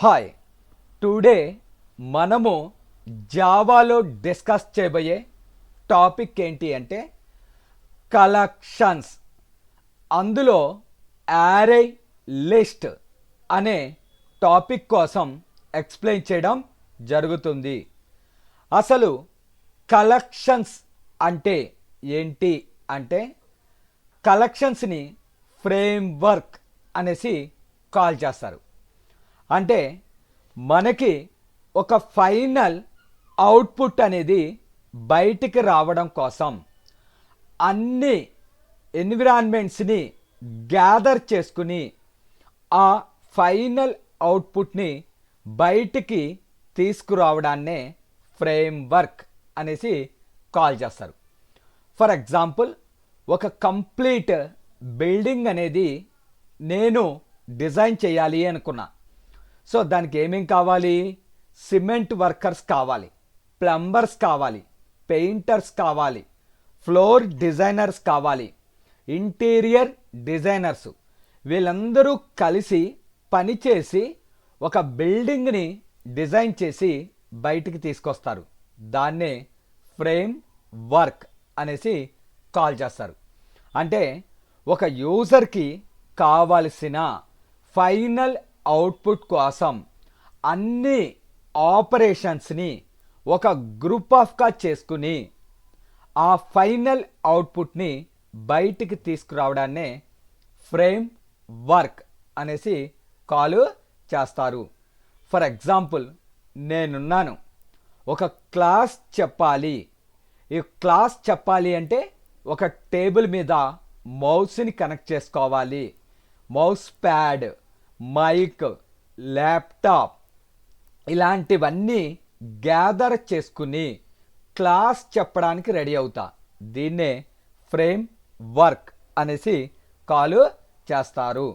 Hi, today మనము జావాలో discuss చేయబోయే topic ఏంటి అంటే కలెక్షన్స్. అందులో యారే లిస్ట్ అనే టాపిక్ కోసం ఎక్స్ప్లెయిన్ చేయడం జరుగుతుంది. అసలు కలెక్షన్స్ అంటే ఏంటి అంటే కలెక్షన్స్ని ఫ్రేమ్వర్క్ అనేసి కాల్ చేస్తారు. అంటే మనకి ఒక ఫైనల్ అవుట్పుట్ అనేది బయటికి రావడం కోసం అన్ని ఎన్విరాన్మెంట్స్ని గ్యాదర్ చేసుకుని ఆ ఫైనల్ అవుట్పుట్ని బయటికి తీసుకురావడాన్నే ఫ్రేమ్వర్క్ అనేసి కాల్ చేస్తారు. ఫర్ ఎగ్జాంపుల్, ఒక కంప్లీట్ బిల్డింగ్ అనేది నేను డిజైన్ చేయాలి అనుకున్నా. సో దానికి ఏమేం కావాలి? సిమెంట్ వర్కర్స్ కావాలి, ప్లంబర్స్ కావాలి, పెయింటర్స్ కావాలి, ఫ్లోర్ డిజైనర్స్ కావాలి, ఇంటీరియర్ డిజైనర్స్. వీళ్ళందరూ కలిసి పనిచేసి ఒక బిల్డింగ్ని డిజైన్ చేసి బయటికి తీసుకొస్తారు. దాన్నే ఫ్రేమ్ వర్క్ అనేసి కాల్ చేస్తారు. అంటే ఒక యూజర్కి కావలసిన ఫైనల్ అవుట్పుట్ కోసం అన్ని ఆపరేషన్స్ని ఒక గ్రూప్ ఆఫ్గా చేసుకుని ఆ ఫైనల్ అవుట్పుట్ని బయటికి తీసుకురావడాన్నే ఫ్రేమ్ వర్క్ అనేసి కాల్ చేస్తారు. ఫర్ ఎగ్జాంపుల్, నేనున్నాను, ఒక క్లాస్ చెప్పాలి. ఈ క్లాస్ చెప్పాలి అంటే ఒక టేబుల్ మీద మౌస్ని కనెక్ట్ చేసుకోవాలి. మౌస్ ప్యాడ్, మైక్, ల్యాప్టాప్ ఇలాంటివన్నీ గ్యాదర్ చేసుకుని క్లాస్ చెప్పడానికి రెడీ అవుతా. దీన్నే ఫ్రేమ్ వర్క్ అనేసి కాల్ చేస్తారు.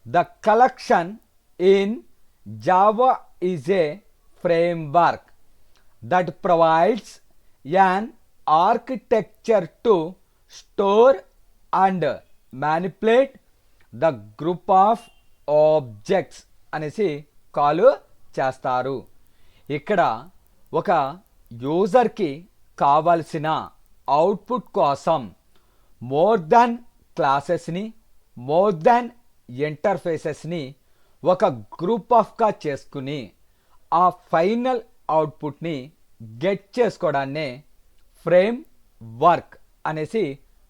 The collection in Java is a frame work that provides an architecture to store and manipulate the group of objects అనేసి call చేస్తారు. ఇక్కడ ఒక యూజర్కి కావలసిన అవుట్పుట్ కోసం మోర్ దాన్ క్లాసెస్ని, మోర్ దాన్ ఇంటర్ఫేసెస్ని ఒక గ్రూప్ ఆఫ్గా చేసుకుని ఆ ఫైనల్ అవుట్పుట్ని గెట్ చేసుకోవడాన్నే ఫ్రేమ్ వర్క్ అనేసి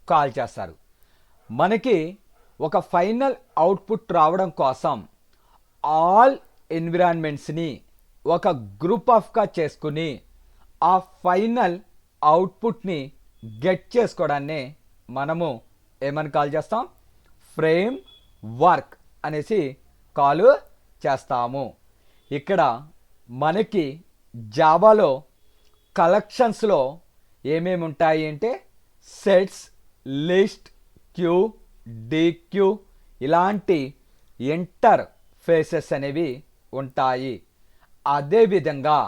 కాల్ చేస్తారు. మనకి ఒక ఫైనల్ అవుట్పుట్ రావడం కోసం ఆల్ ఎన్విరాన్మెంట్స్ని ఒక గ్రూప్ ఆఫ్గా చేసుకుని ఆ ఫైనల్ అవుట్పుట్ని గెట్ చేసుకోవడాన్నే మనము ఏమని కాల్ చేస్తాం? ఫ్రేమ్ వర్క్ అనేసి కాల్ చేస్తాము. ఇక్కడ మనకి జావాలో కలెక్షన్స్లో ఏమేమి ఉంటాయి అంటే సెట్స్, లిస్ట్, క్యూ, డిక్యూ ఇలాంటి ఇంటర్ ఫేసెస్ అనేవి ఉంటాయి. అదేవిధంగా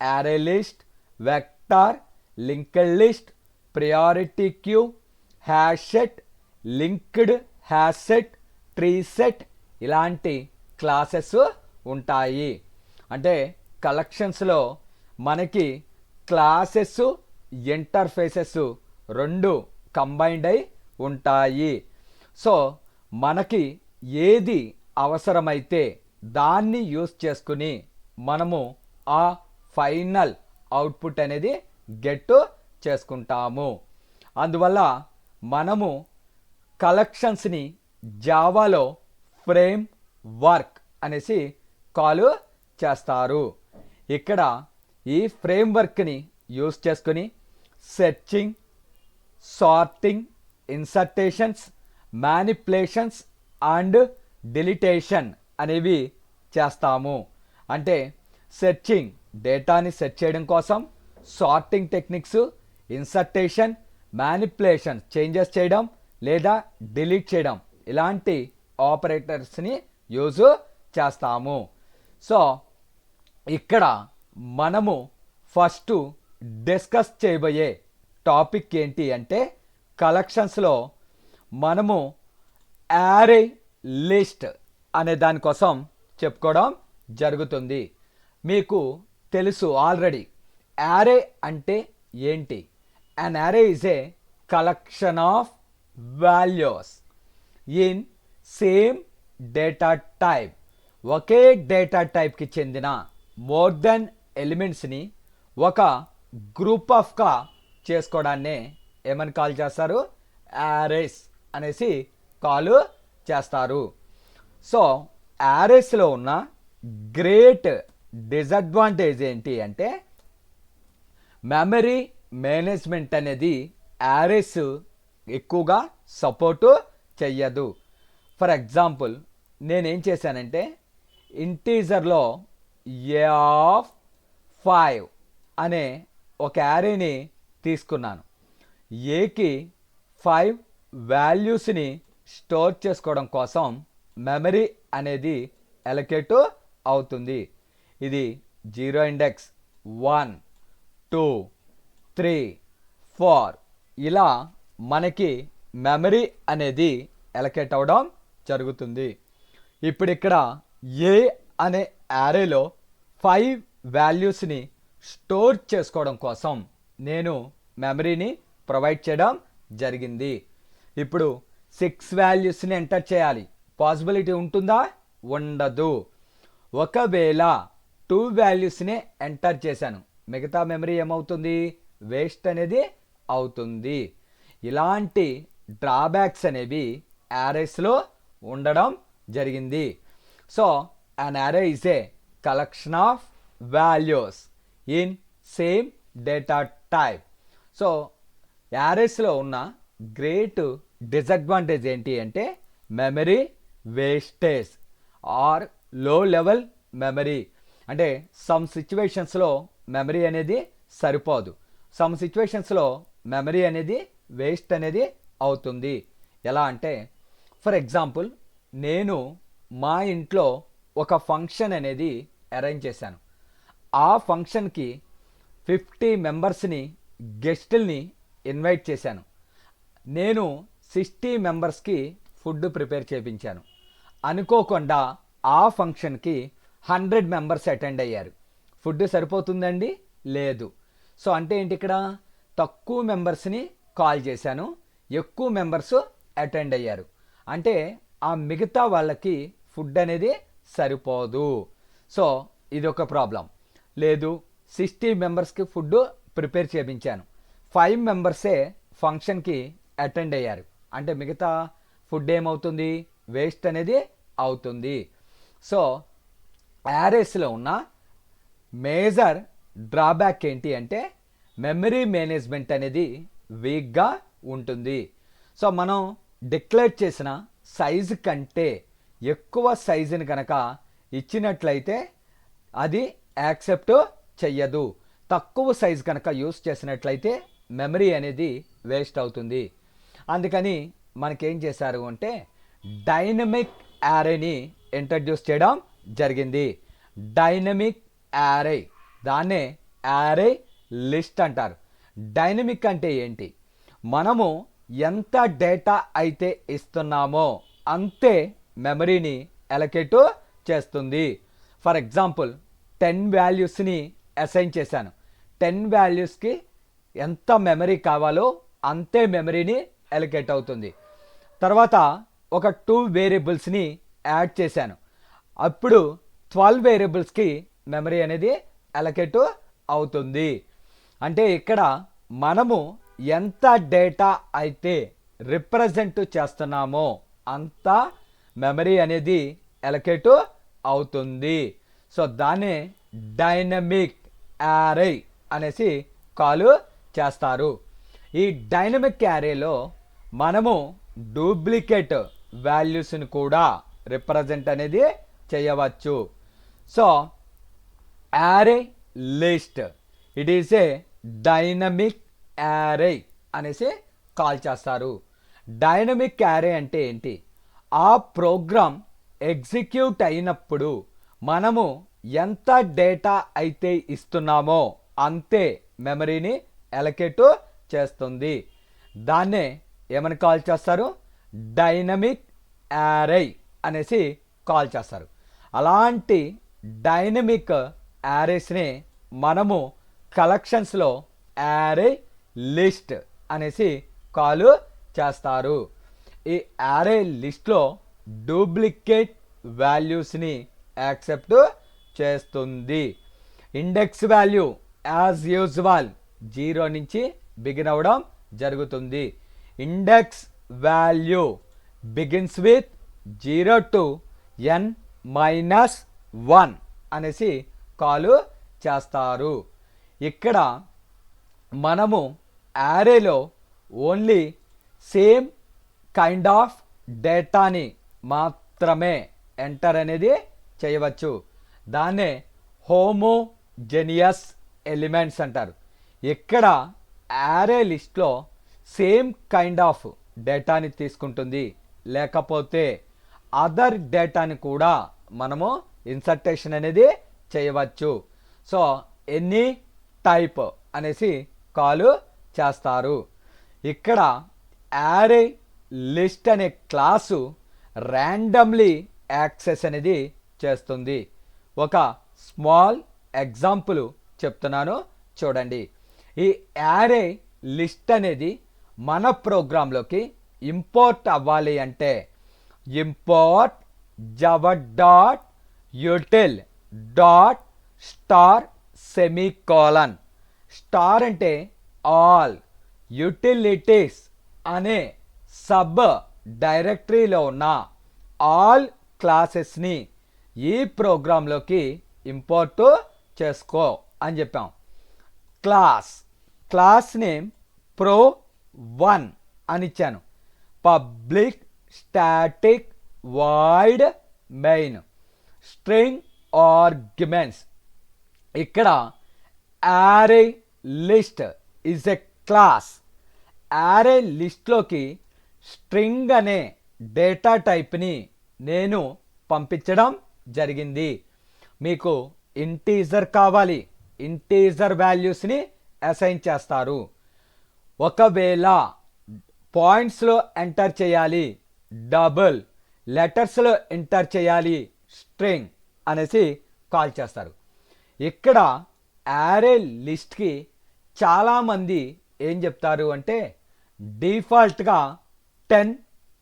array list, vector, linked list, priority queue, hash set, linked hash set, tree set ఇలాంటి క్లాసెస్ ఉంటాయి. అంటే కలెక్షన్స్లో మనకి క్లాసెస్, ఇంటర్ఫేసెస్ రెండు కంబైన్డ్ అయి ఉంటాయి. సో మనకి ఏది అవసరమైతే దాన్ని యూస్ చేసుకుని మనము ఆ ఫైనల్ అవుట్పుట్ అనేది గెట్ చేసుకుంటాము. అందువల్ల మనము కలెక్షన్స్ని జావాలో ఫ్రేమ్ వర్క్ అనేసి కాల్ చేస్తారు. ఇక్కడ ఈ ఫ్రేమ్ వర్క్ని యూస్ చేసుకుని సెర్చింగ్, సార్టింగ్, ఇన్సర్టేషన్స్, మ్యానిపులేషన్స్ అండ్ డిలీటేషన్ అనేవి చేస్తాము. అంటే సెర్చింగ్, డేటాని సెర్చ్ చేయడం కోసం, sorting techniques, insertion, manipulation, changes చేయడం లేదా డిలీట్ చేయడం ఇలాంటి ఆపరేటర్స్ని యూజ్ చేస్తాము. సో ఇక్కడ మనము ఫస్ట్ డిస్కస్ చేయబోయే టాపిక్ ఏంటి అంటే కలెక్షన్స్లో మనము యారే లిస్ట్ అనే దానికోసం చెప్పుకోవడం జరుగుతుంది. మీకు తెలుసు ఆల్రెడీ యారే అంటే ఏంటి. An array is a collection of values in same data type. ఒకే డేటా టైప్కి చెందిన మోర్ దెన్ ఎలిమెంట్స్ని ఒక గ్రూప్ ఆఫ్గా చేసుకోవడాన్నే ఏమని కాల్ చేస్తారు, యారేస్ అనేసి కాల్ చేస్తారు. సో యారేస్లో ఉన్న గ్రేట్ డిసడ్వాంటేజ్ ఏంటి అంటే మెమరీ మేనేజ్మెంట్ అనేది యారేస్ ఎక్కువగా సపోర్టు చెయ్యదు. ఫర్ ఎగ్జాంపుల్ నేనేం చేశానంటే ఇంటీజర్లో ఏ ఆఫ్ 5 అనే ఒక యారేని తీసుకున్నాను. ఏకి 5 వాల్యూస్ని స్టోర్ చేసుకోవడం కోసం మెమరీ అనేది ఎలకేట్ అవుతుంది. ఇది 0 ఇండెక్స్ 1 2 3 4 ఇలా మనకి మెమరీ అనేది ఎలకేట్ అవ్వడం జరుగుతుంది. ఇప్పుడు ఇక్కడ ఏ అనే యారేలో 5 వాల్యూస్ని స్టోర్ చేసుకోవడం కోసం నేను మెమరీని ప్రొవైడ్ చేయడం జరిగింది. ఇప్పుడు 6 వాల్యూస్ని ఎంటర్ చేయాలి. పాసిబిలిటీ ఉంటుందా? ఉండదు. ఒకవేళ 2 వాల్యూస్ని ఎంటర్ చేశాను, మిగతా మెమరీ ఏమవుతుంది, వేస్ట్ అనేది అవుతుంది. ఇలాంటి డ్రాబ్యాక్స్ అనేవి యారేస్లో ఉండడం జరిగింది. So an array is a collection of values in same data type. So యారేస్లో ఉన్న గ్రేట్ డిసడ్వాంటేజ్ ఏంటి అంటే memory wastage or low level memory. అంటే సమ్ సిచ్యువేషన్స్లో మెమరీ అనేది సరిపోదు, సమ్ సిచ్యువేషన్స్లో మెమరీ అనేది వేస్ట్ అనేది అవుతుంది. ఎలా అంటే ఫర్ ఎగ్జాంపుల్ నేను మా ఇంట్లో ఒక ఫంక్షన్ అనేది అరేంజ్ చేశాను. ఆ ఫంక్షన్కి 50 మెంబర్స్ని గెస్టుల్ని ఇన్వైట్ చేశాను. నేను 60 మెంబర్స్కి ఫుడ్ ప్రిపేర్ చేయించాను. అనుకోకుండా ఆ ఫంక్షన్కి 100 మెంబర్స్ అటెండ్ అయ్యారు. ఫుడ్ సరిపోతుందండి? లేదు. సో అంటే ఏంటి, ఇక్కడ తక్కువ మెంబర్స్ని కాల్ చేశాను, ఎక్కువ మెంబర్స్ అటెండ్ అయ్యారు. అంటే ఆ మిగతా వాళ్ళకి ఫుడ్ అనేది సరిపోదు. సో ఇది ఒక ప్రాబ్లం. లేదు 60 మెంబర్స్కి ఫుడ్ ప్రిపేర్ చేయించాను, 5 మెంబర్సే ఫంక్షన్కి అటెండ్ అయ్యారు. అంటే మిగతా ఫుడ్ ఏమవుతుంది, వేస్ట్ అనేది అవుతుంది. సో యారేస్లో ఉన్న మేజర్ డ్రాబ్యాక్ ఏంటి అంటే మెమరీ మేనేజ్మెంట్ అనేది వీక్గా ఉంటుంది. సో మనం డిక్లేర్ చేసిన సైజు కంటే ఎక్కువ సైజుని కనుక ఇచ్చినట్లయితే అది యాక్సెప్ట్ చెయ్యదు. తక్కువ సైజు కనుక యూస్ చేసినట్లయితే మెమరీ అనేది వేస్ట్ అవుతుంది. అందుకని మనకేం చేశారు అంటే డైనమిక్ యారేని ఇంట్రడ్యూస్ చేయడం జరిగింది. డైనమిక్ యారే, దాన్నే యారే లిస్ట్ అంటారు. డైనమిక్ అంటే ఏంటి, మనము ఎంత డేటా అయితే ఇస్తున్నామో అంతే మెమరీని అలొకేట్ చేస్తుంది. ఫర్ ఎగ్జాంపుల్ 10 వాల్యూస్ని అసైన్ చేశాను. 10 వాల్యూస్కి ఎంత మెమరీ కావాలో అంతే మెమరీని అలొకేట్ అవుతుంది. తర్వాత ఒక 2 వేరియబుల్స్ని యాడ్ చేశాను. అప్పుడు 12 వేరియబుల్స్కి మెమరీ అనేది అలొకేట్ అవుతుంది. అంటే ఇక్కడ మనము ఎంత డేటా అయితే రిప్రజెంట్ చేస్తున్నామో అంత మెమరీ అనేది అలొకేట్ అవుతుంది. సో దాన్ని డైనమిక్ యారే అనేసి కాల్ చేస్తారు. ఈ డైనమిక్ యారేలో మనము డూప్లికేట్ వాల్యూస్ని కూడా రిప్రజెంట్ అనేది చేయవచ్చు. So array list it is a dynamic array అనేసి కాల్ చేస్తారు. డైనమిక్ యారే అంటే ఏంటి, ఆ ప్రోగ్రామ్ ఎగ్జిక్యూట్ అయినప్పుడు మనము ఎంత డేటా అయితే ఇస్తున్నామో అంతే మెమరీని అలొకేట్ చేస్తుంది. దాన్నే ఏమని కాల్ చేస్తారు, డైనమిక్ యారే అనేసి కాల్ చేస్తారు. అలాంటి డైనమిక్ యారేస్ని మనము కలెక్షన్స్లో యారే లిస్ట్ అనేసి కాల్ చేస్తారు. ఈ యారే లిస్ట్లో డూప్లికేట్ వాల్యూస్ని యాక్సెప్ట్ చేస్తుంది. ఇండెక్స్ వాల్యూ యాజ్ యూజువల్ 0 నుంచి బిగిన్ అవ్వడం జరుగుతుంది. Index value begins with 0 to n-1 అనేసి కాల్ చేస్తారు. ఇక్కడ మనము యారేలో ఓన్లీ సేమ్ కైండ్ ఆఫ్ డేటాని మాత్రమే ఎంటర్ అనేది చేయవచ్చు. దాన్నే హోమోజెనియస్ ఎలిమెంట్స్ అంటారు. ఇక్కడ యారే లిస్ట్లో సేమ్ కైండ్ ఆఫ్ డేటాని తీసుకుంటుంది, లేకపోతే అదర్ డేటాని కూడా మనము ఇన్సర్టేషన్ అనేది చేయవచ్చు. సో ఎనీ టైప్ అనేసి కాల్ చేస్తారు. ఇక్కడ యారే లిస్ట్ అనే క్లాసు ర్యాండమ్లీ యాక్సెస్ అనేది చేస్తుంది. ఒక స్మాల్ ఎగ్జాంపుల్ చెప్తున్నాను చూడండి. ఈ యారే లిస్ట్ అనేది మన ప్రోగ్రాంలోకి ఇంపోర్ట్ అవ్వాలి అంటే ఇంపోర్ట్ java.util.star సెమీకోలన్. స్టార్ అంటే ఆల్, యుటిలిటీస్ అనే సబ్ డైరెక్టరీలో ఉన్న ఆల్ క్లాసెస్ని ఈ ప్రోగ్రాంలోకి ఇంపోర్ట్ చేసుకో అని చెప్పాం. క్లాస్ నేమ్ pro1 అని ఇచ్చాను. Public static void main string arguments. ఇక్కడ array list is a class. Array లిస్ట్లోకి స్ట్రింగ్ అనే డేటా టైప్ని నేను పంపించడం జరిగింది. మీకు ఇంటీజర్ కావాలి, ఇంటీజర్ వాల్యూస్ని అసైన్ చేస్తారు. ఒకవేళ పాయింట్స్లో ఎంటర్ చేయాలి, డబుల్ లెటర్స్లో ఎంటర్ చేయాలి, స్ట్రింగ్ అనేసి కాల్ చేస్తారు. ఇక్కడ యారే లిస్ట్కి చాలామంది ఏం చెప్తారు అంటే డిఫాల్ట్గా 10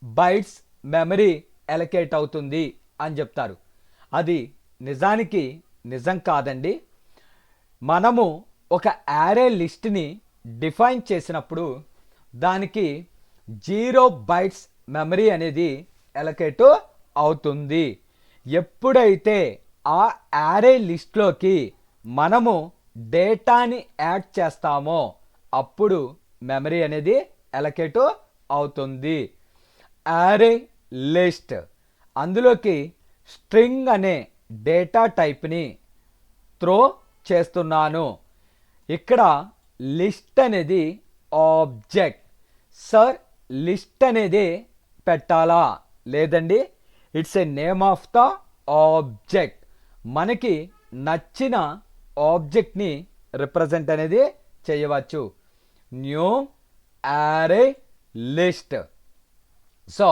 bytes మెమరీ ఎలకేట్ అవుతుంది అని చెప్తారు. అది నిజానికి నిజం కాదండి. మనము ఒక యారే లిస్ట్ని డిఫైన్ చేసినప్పుడు దానికి 0 bytes మెమరీ అనేది ఎలకేట్ అవుతుంది. ఎప్పుడైతే ఆ యారే లిస్ట్లోకి మనము డేటాని యాడ్ చేస్తామో అప్పుడు మెమరీ అనేది ఎలకేట్ అవుతుంది. యారే లిస్ట్ అందులోకి స్ట్రింగ్ అనే డేటా టైప్ని త్రో చేస్తున్నాను. ఇక్కడ లిస్ట్ అనేది ఆబ్జెక్ట్. సార్ లిస్ట్ అనేది పెట్టాలా? లేదండి, it's a name of the object. మనకి నచ్చిన ఆబ్జెక్ట్ని రిప్రజెంట్ అనేది చేయవచ్చు. న్యూ యారే లిస్ట్. సో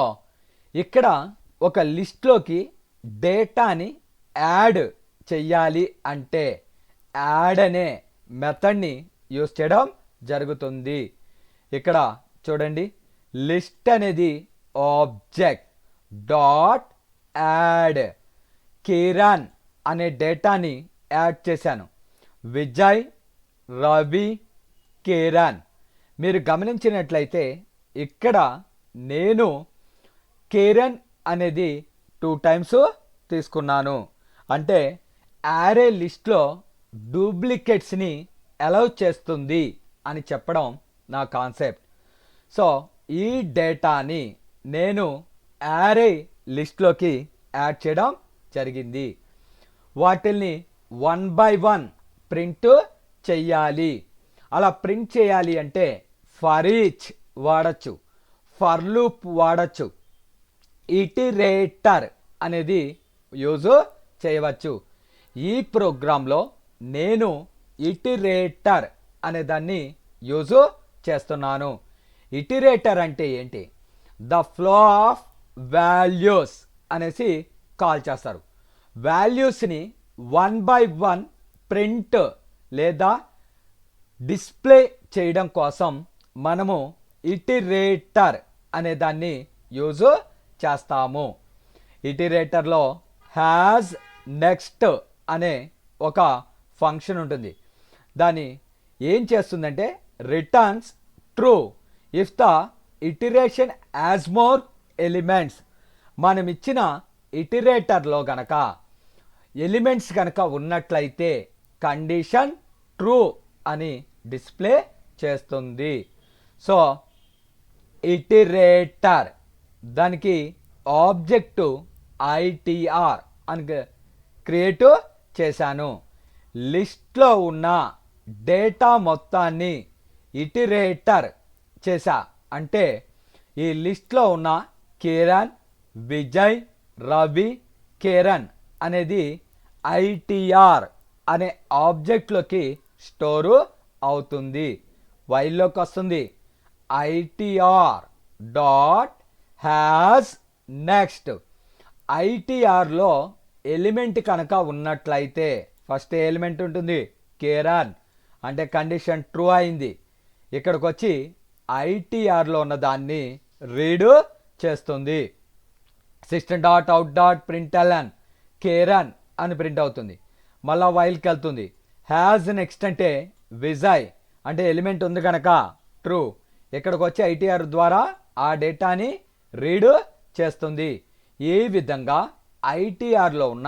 ఇక్కడ ఒక లిస్ట్లోకి డేటాని యాడ్ చెయ్యాలి అంటే యాడ్ అనే మెథడ్ని యూస్ చేయడం జరుగుతుంది. ఇక్కడ చూడండి, లిస్ట్ అనేది ఆబ్జెక్ట్ డాట్ యాడ్. కిరణ్ అనే డేటాని యాడ్ చేశాను. విజయ్, రవి, కిరణ్. మీరు గమనించినట్లయితే ఇక్కడ నేను కిరణ్ అనేది 2 times తీసుకున్నాను. అంటే యారే లిస్ట్లో డూప్లికేట్స్ని అలౌ చేస్తుంది అని చెప్పడం నా కాన్సెప్ట్. సో ఈ డేటాని నేను యారే లిస్ట్లోకి యాడ్ చేయడం జరిగింది. వాటిల్ని 1 by 1 ప్రింట్ చెయ్యాలి. అలా ప్రింట్ చేయాలి అంటే ఫర్ ఈచ్ వాడచ్చు, ఫర్ లూప్ వాడచ్చు, ఇటిరేటర్ అనేది యూజ్ చేయవచ్చు. ఈ ప్రోగ్రాంలో నేను ఇటిరేటర్ అనే దాన్ని యూజ్ చేస్తున్నాను. ఇటిరేటర్ అంటే ఏంటి? ద ఫ్లో ఆఫ్ వాల్యూస్ అనేసి కాల్ చేస్తారు. వాల్యూస్ని వన్ బై వన్ ప్రింట్ లేదా డిస్ప్లే చేయడం కోసం మనము ఇటిరేటర్ అనే దాన్ని యూజ్ చేస్తాము. ఇటిరేటర్లో హ్యాజ్ నెక్స్ట్ అనే ఒక ఫంక్షన్ ఉంటుంది. దాన్ని ఏం చేస్తుందంటే returns true if the iteration as more elements. మనం ఇచ్చిన ఇటిరేటర్లో గనక ఎలిమెంట్స్ కనుక ఉన్నట్లయితే కండిషన్ ట్రూ అని డిస్ప్లే చేస్తుంది. సో ఇటిరేటర్ దానికి ఆబ్జెక్టు ఐటీఆర్ అని క్రియేట్ చేశాను. లిస్ట్లో ఉన్న డేటా మొత్తాన్ని ఇటిరేటర్ చేశా అంటే ఈ లిస్ట్లో ఉన్న కిరణ్, విజయ్, రవి, కిరణ్ అనేది ఐటీఆర్ అనే ఆబ్జెక్ట్లోకి స్టోరు అవుతుంది. వైల్లోకి వస్తుంది. ITR dot has next. ఐటీఆర్లో ఎలిమెంట్ కనుక ఉన్నట్లయితే ఫస్ట్ ఎలిమెంట్ ఉంటుంది కిరణ్ అంటే కండిషన్ ట్రూ అయింది. ఇక్కడికి వచ్చి ఐటీఆర్లో ఉన్న దాన్ని రీడ్ చేస్తుంది. System dot out dot println Kiran అని ప్రింట్ అవుతుంది. మళ్ళీ వైల్కి వెళ్తుంది. హ్యాజ్ నెక్స్ట్ అంటే విజయ్ అంటే ఎలిమెంట్ ఉంది కనుక ట్రూ. ఇక్కడికి వచ్చి ఐటీఆర్ ద్వారా ఆ డేటాని రీడ్ చేస్తుంది. ఈ విధంగా ఐటీఆర్లో ఉన్న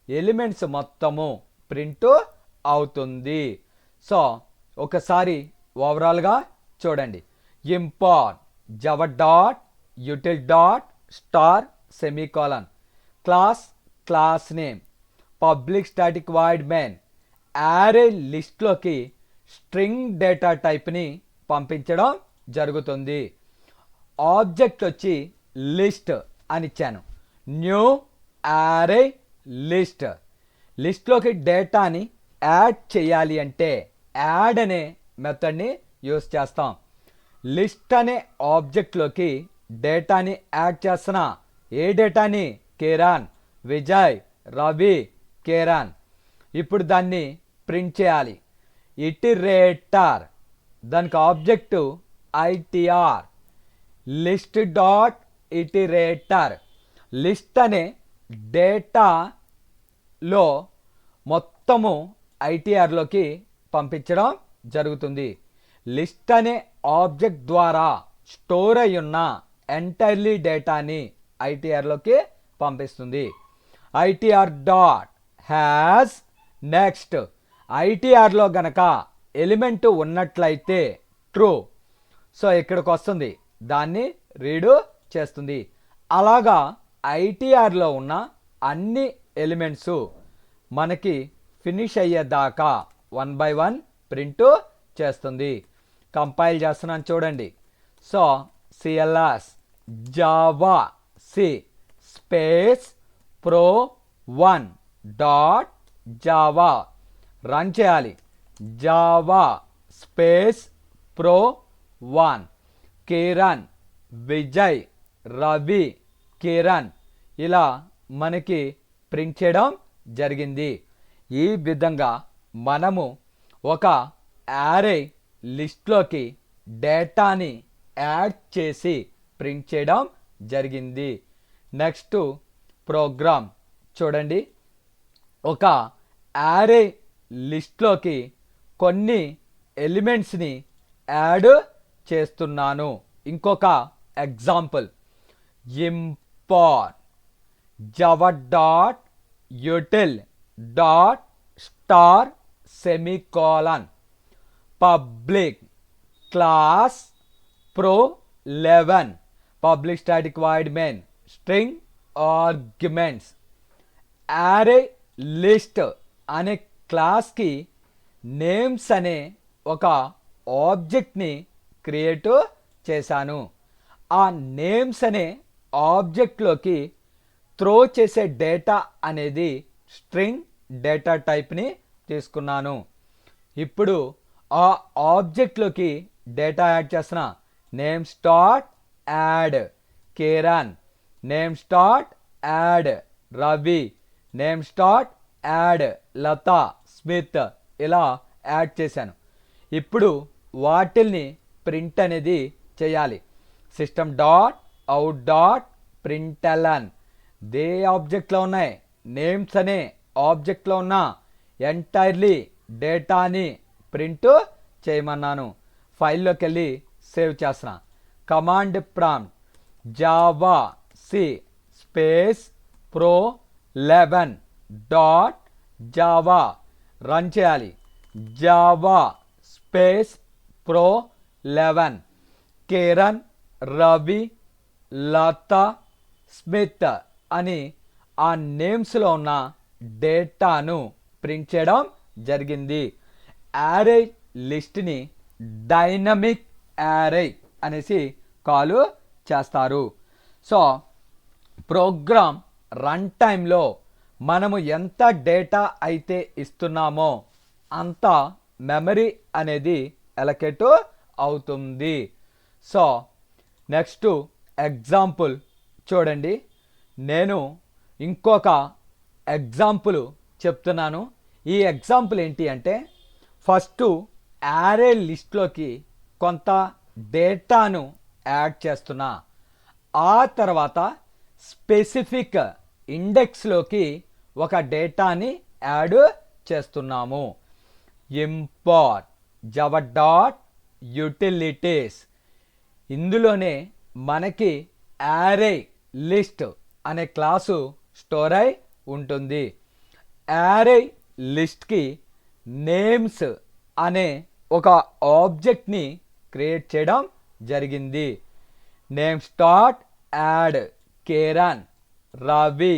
ఎలిమెంట్స్ మొత్తము ప్రింట్ అవుతుంది. సో ఒకసారి ఓవరాల్గా చూడండి. Import Java dot util dot star semicolon class name public static void main array లిస్ట్లోకి స్ట్రింగ్ డేటా టైప్ని పంపించడం జరుగుతుంది. ఆబ్జెక్ట్ వచ్చి లిస్ట్ అని ఇచ్చాను. న్యూ యారే లిస్ట్లోకి డేటాని యాడ్ చేయాలి అంటే యాడ్ అనే మెథడ్ని యూస్ చేస్తాం. లిస్ట్ అనే ఆబ్జెక్ట్లోకి డేటాని యాడ్ చేస్తున్నా. ఏ డేటాని? కిరణ్, విజయ్, రవి, కిరణ్. ఇప్పుడు దాన్ని ప్రింట్ చేయాలి. ఇటిరేటర్ దానికి object ITR list dot iterator list అనే డేటాలో మొత్తము ఐటీఆర్లోకి పంపించడం జరుగుతుంది. లిస్ట్ అనే ఆబ్జెక్ట్ ద్వారా స్టోర్ అయి ఉన్న ఎంటైర్లీ డేటాని ఐటీఆర్లోకి పంపిస్తుంది. ఐటీఆర్ డాట్ హ్యాస్ నెక్స్ట్ ఐటీఆర్లో గనక ఎలిమెంట్ ఉన్నట్లయితే ట్రూ. సో ఇక్కడికి వస్తుంది, దాన్ని రీడ్ చేస్తుంది. అలాగా ఐటీఆర్లో ఉన్న అన్ని ఎలిమెంట్స్ మనకి ఫినిష్ అయ్యేదాకా వన్ బై వన్ ప్రింట్ చేస్తుంది. కంపైల్ చేస్తున్నాను చూడండి. So CLS Java C space pro1 dot Java run చేయాలి. Java space pro1 Kiran, Vijay, Ravi, Kiran ఇలా మనకి ప్రింట్ చేయడం జరిగింది. ఈ విధంగా మనము ఒక యారే లిస్ట్లోకి డేటాని యాడ్ చేసి ప్రింట్ చేయడం జరిగింది. నెక్స్ట్ ప్రోగ్రామ్ చూడండి. ఒక యారే లిస్ట్లోకి కొన్ని ఎలిమెంట్స్ని యాడ్ చేస్తున్నాను. ఇంకొక example import Java dot util dot star semicolon public class pro11 public static void main string arguments array list అనే క్లాస్కి నేమ్స్ అనే ఒక ఆబ్జెక్ట్ని క్రియేట్ చేశాను. ఆ నేమ్స్ అనే ఆబ్జెక్ట్లోకి త్రో చేసే డేటా అనేది స్ట్రింగ్ డేటా టైప్ని తీసుకున్నాను. ఇప్పుడు ఆ ఆబ్జెక్ట్లోకి డేటా యాడ్ చేస్తున్నా. Names dot add Kiran, names dot add Ravi, names dot add Latha Smith ఇలా యాడ్ చేశాను. ఇప్పుడు వాటిల్ని ప్రింట్ అనేది చేయాలి. System dot out dot println దే ఆబ్జెక్ట్లో ఉన్నాయి. నేమ్స్ అనే ఆబ్జెక్ట్లో ఉన్న ఎంటైర్లీ డేటాని ప్రింట్ చేయమన్నాను. ఫైల్లోకి వెళ్ళి సేవ్ చేస్తున్నా. Command prompt Java C space pro11 dot Java run చేయాలి. Java space pro11 Kiran Ravi Latha Smith అని ఆ నేమ్స్లో ఉన్న డేటాను ప్రింట్ చేయడం జరిగింది. యారే లిస్ట్ని డైనమిక్ యారే అనేసి కాల్ చేస్తారు. సో ప్రోగ్రామ్ రన్ టైంలో మనము ఎంత డేటా అయితే ఇస్తున్నామో అంత మెమరీ అనేది అలొకేట్ అవుతుంది. సో నెక్స్ట్ ఎగ్జాంపుల్ చూడండి. నేను ఇంకొక ఎగ్జాంపుల్ చెప్తున్నాను. ఈ ఎగ్జాంపుల్ ఏంటి అంటే ఫస్ట్ యారే లిస్ట్లోకి కొంత డేటాను యాడ్ చేస్తున్నా. ఆ తర్వాత స్పెసిఫిక్ ఇండెక్స్లోకి ఒక డేటాని యాడ్ చేస్తున్నాము. ఇంపోర్ట్ జావా డాట్ యూటిలిటీస్ ఇందులోనే మనకి యారే లిస్ట్ అనే క్లాసు స్టోర్ అయి ఉంటుంది. యారే లిస్ట్కి నేమ్స్ అనే ఒక ఆబ్జెక్ట్ని క్రియేట్ చేయడం జరిగింది. Names dot add Kiran Ravi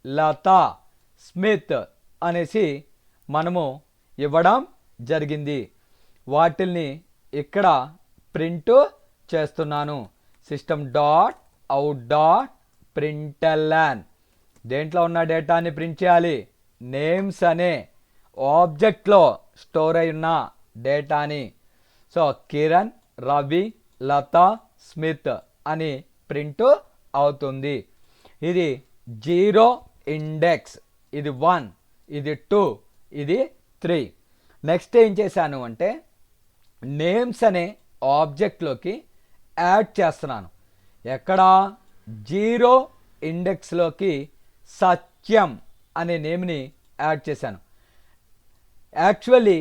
Latha Smith అనేసి మనము ఇవ్వడం జరిగింది. వాటిల్ని ఇక్కడ ప్రింట్ చేస్తున్నాను. System dot out dot println దేంట్లో ఉన్న డేటాని ప్రింట్ చేయాలి. నేమ్స్ అనే ఆబ్జెక్ట్లో స్టోర్ అయి ఉన్న డేటాని. సో కిరణ్ రవి లత స్మిత్ అని ప్రింట్ అవుతుంది. ఇది 0 ఇండెక్స్, ఇది 1, ఇది 2, ఇది 3. నెక్స్ట్ ఏం చేశాను అంటే నేమ్స్ అనే ఆబ్జెక్ట్లోకి యాడ్ చేస్తున్నాను. ఎక్కడ 0 ఇండెక్స్లోకి సత్యం అనే నేమ్ని యాడ్ చేశాను. యాక్చువల్లీ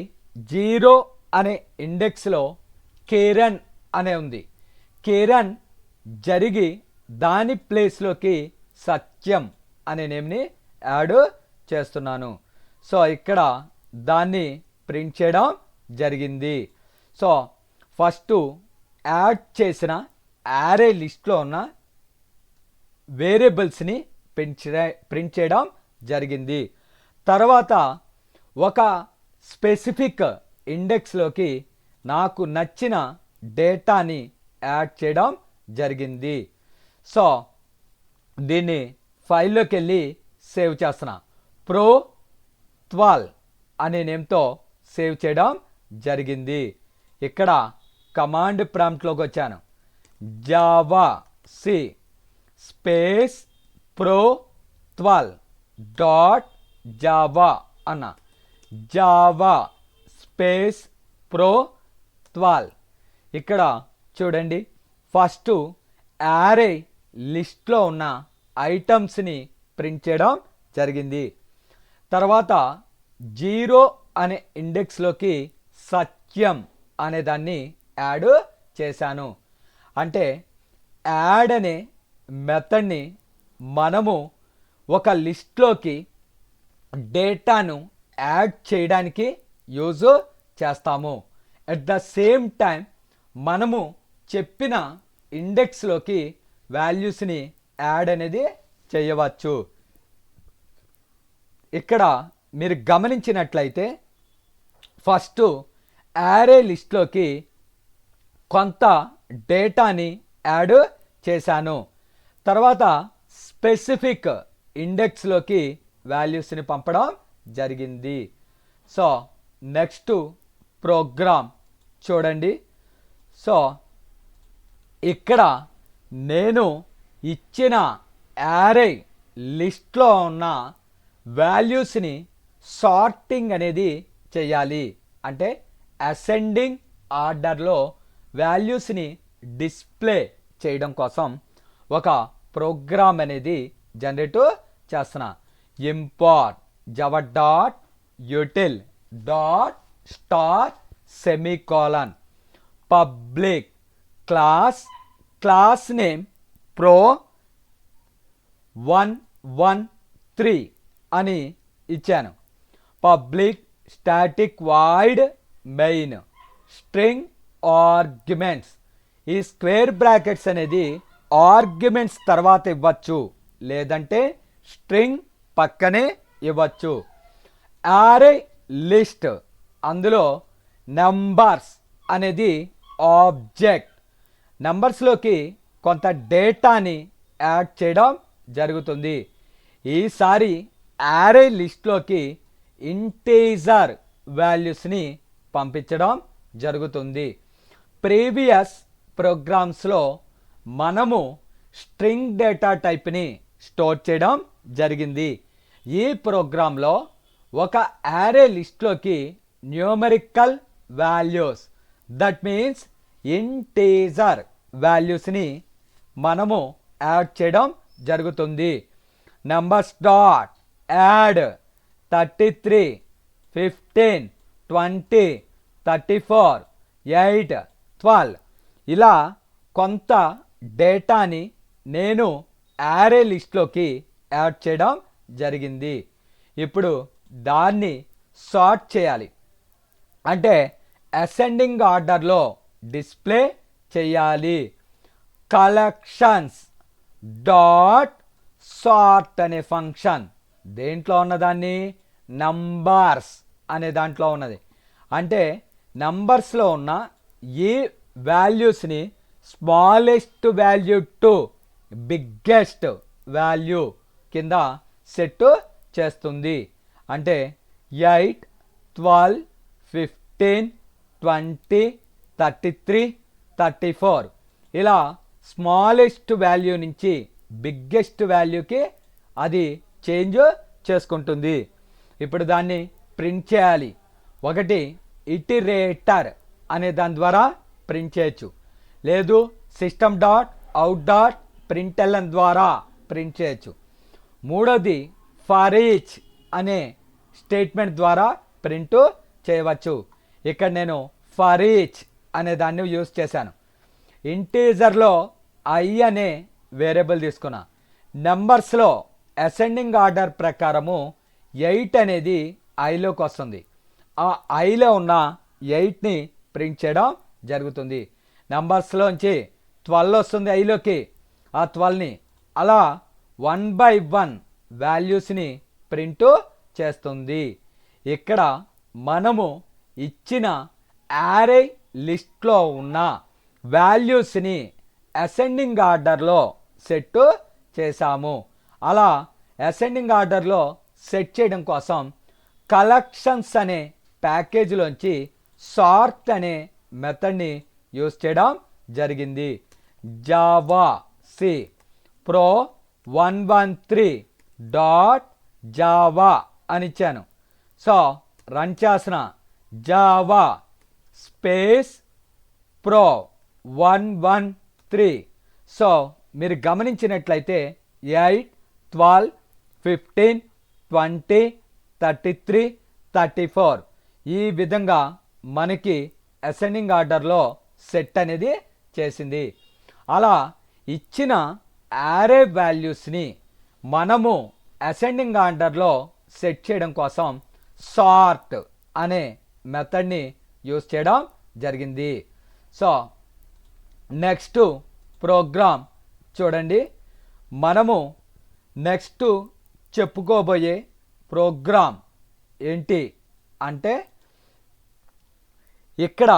0 అనే ఇండెక్స్లో కిరణ్ అనే ఉంది. కిరణ్ జరిగి దాని ప్లేస్లోకి సత్యం అనే నేమ్ని యాడ్ చేస్తున్నాను. సో ఇక్కడ దాన్ని ప్రింట్ చేయడం జరిగింది. సో ఫస్ట్ యాడ్ చేసిన యారే లిస్ట్లో ఉన్న వేరియబుల్స్ని ప్రింట్ చేయడం జరిగింది. తర్వాత ఒక స్పెసిఫిక్ ఇండెక్స్లోకి నాకు నచ్చిన డేటాని యాడ్ చేయడం జరిగింది. సో దీన్ని ఫైల్లోకి వెళ్ళి సేవ్ చేస్తున్నా. pro12 అనే నేమ్తో సేవ్ చేయడం జరిగింది. ఇక్కడ కమాండ్ ప్రాంప్ట్లోకి వచ్చాను. Java C space pro12 dot Java అన్న. జావా స్పేస్ pro12 ఇక్కడ చూడండి. ఫస్ట్ యారే లిస్ట్లో ఉన్న ఐటమ్స్ని ప్రింట్ చేయడం జరిగింది. తర్వాత 0 అనే ఇండెక్స్లోకి సత్యం అనే దాన్ని యాడ్ చేశాను. అంటే యాడ్ అనే మెథడ్ని మనము ఒక లిస్ట్లోకి డేటాను యాడ్ చేయడానికి యూజ్ చేస్తాము. అట్ ద సేమ్ టైం మనము చెప్పిన ఇండెక్స్లోకి వాల్యూస్ని యాడ్ అనేది చేయవచ్చు. ఇక్కడ మీరు గమనించినట్లయితే ఫస్ట్ యారే లిస్ట్లోకి కొంత డేటాని యాడ్ చేశాను. తర్వాత స్పెసిఫిక్ ఇండెక్స్లోకి వాల్యూస్ని పంపడం జరిగింది. సో నెక్స్ట్ ప్రోగ్రామ్ చూడండి. సో ఇక్కడ నేను ఇచ్చిన యారే లిస్ట్లో ఉన్న వాల్యూస్ని సార్టింగ్ అనేది చేయాలి. అంటే అసెండింగ్ ఆర్డర్లో వాల్యూస్ని డిస్ప్లే చేయడం కోసం ఒక ప్రోగ్రామ్ అనేది జనరేట్ చేస్తున్నా. Import Java dot util dot star semicolon public class name pro 113 అని ఇచ్చాను. Public static void main string arguments. ఈ స్క్వేర్ బ్రాకెట్స్ అనేది ఆర్గ్యుమెంట్స్ తర్వాత ఇవ్వచ్చు, లేదంటే స్ట్రింగ్ పక్కనే ఇవ్వచ్చు. యారే లిస్ట్, అందులో నంబర్స్ అనేది ఆబ్జెక్ట్. నంబర్స్లోకి కొంత డేటాని యాడ్ చేయడం జరుగుతుంది. ఈసారి యారే లిస్ట్లోకి ఇంటీజర్ వాల్యూస్ని పంపించడం జరుగుతుంది. ప్రీవియస్ ప్రోగ్రామ్స్లో మనము స్ట్రింగ్ డేటా టైప్ని స్టోర్ చేయడం జరిగింది. ఈ ప్రోగ్రాంలో ఒక యారే లిస్ట్లోకి numerical values, that means integer వాల్యూస్ని మనము యాడ్ చేయడం జరుగుతుంది. నంబర్స్ డాట్ యాడ్ 33, 15, 20, 34, 8, 12 ఇలా కొంత డేటాని నేను యారే లిస్ట్లోకి యాడ్ చేయడం జరిగింది. ఇప్పుడు దాన్ని సార్ట్ చేయాలి. అంటే అసెండింగ్ ఆర్డర్లో డిస్ప్లే చేయాలి. కలెక్షన్స్ డాట్ సార్ట్ అనే ఫంక్షన్ దేంట్లో ఉన్నదాన్ని, నంబర్స్ అనే దాంట్లో ఉన్నది. అంటే నంబర్స్లో ఉన్న ఈ వాల్యూస్ని smallest value to biggest value కింద సెట్ చేస్తుంది. అంటే 8, 12, 15, 20, 33, 34 ఇలా స్మాలెస్ట్ వాల్యూ నుంచి బిగ్గెస్ట్ వాల్యూకి అది చేంజ్ చేసుకుంటుంది. ఇప్పుడు దాన్ని ప్రింట్ చేయాలి. ఒకటి ఇటిరేటర్ అనే దాని ద్వారా ప్రింట్ చేయొచ్చు, లేదు system dot out dot println ద్వారా ప్రింట్ చేయొచ్చు. మూడోది ఫర్ ఈచ్ అనే స్టేట్మెంట్ ద్వారా ప్రింట్ చేయవచ్చు. ఇక్కడ నేను ఫర్ ఈచ్ అనే దాన్ని యూజ్ చేశాను. ఇంటీజర్లో ఐ అనే వేరియబుల్ తీసుకున్నా. నెంబర్స్లో అసెండింగ్ ఆర్డర్ ప్రకారము 8 అనేది ఐలోకి వస్తుంది. ఆ ఐలో ఉన్న 8ని ప్రింట్ చేయడం జరుగుతుంది. నెంబర్స్లోంచి 12 వస్తుంది ఐలోకి, ఆ 12ని అలా 1 by 1 వాల్యూస్ని ప్రింట్ చేస్తుంది. ఇక్కడ మనము ఇచ్చిన యారే లిస్ట్లో ఉన్న వాల్యూస్ని అసెండింగ్ ఆర్డర్లో సెట్ చేసాము. అలా అసెండింగ్ ఆర్డర్లో సెట్ చేయడం కోసం కలెక్షన్స్ అనే ప్యాకేజీలోంచి సార్ట్ అనే మెథడ్ని యూజ్ చేయడం జరిగింది. Java C pro 113 dot Java అని ఇచ్చాను. సో రన్ చేసిన జావా స్పేస్ ప్రో 113. సో మీరు గమనించినట్లయితే 8, 12, 15, 20, 33, 34 ఈ విధంగా మనకి అసెండింగ్ ఆర్డర్లో సెట్ అనేది చేసింది. అలా ఇచ్చిన యారే వాల్యూస్ని మనము అసెండింగ్ ఆర్డర్లో సెట్ చేయడం కోసం సార్ట్ అనే మెథడ్ని యూజ్ చేయడం జరిగింది. సో నెక్స్ట్ ప్రోగ్రామ్ చూడండి. మనము నెక్స్ట్ చెప్పుకోబోయే ప్రోగ్రామ్ ఏంటి అంటే, ఇక్కడ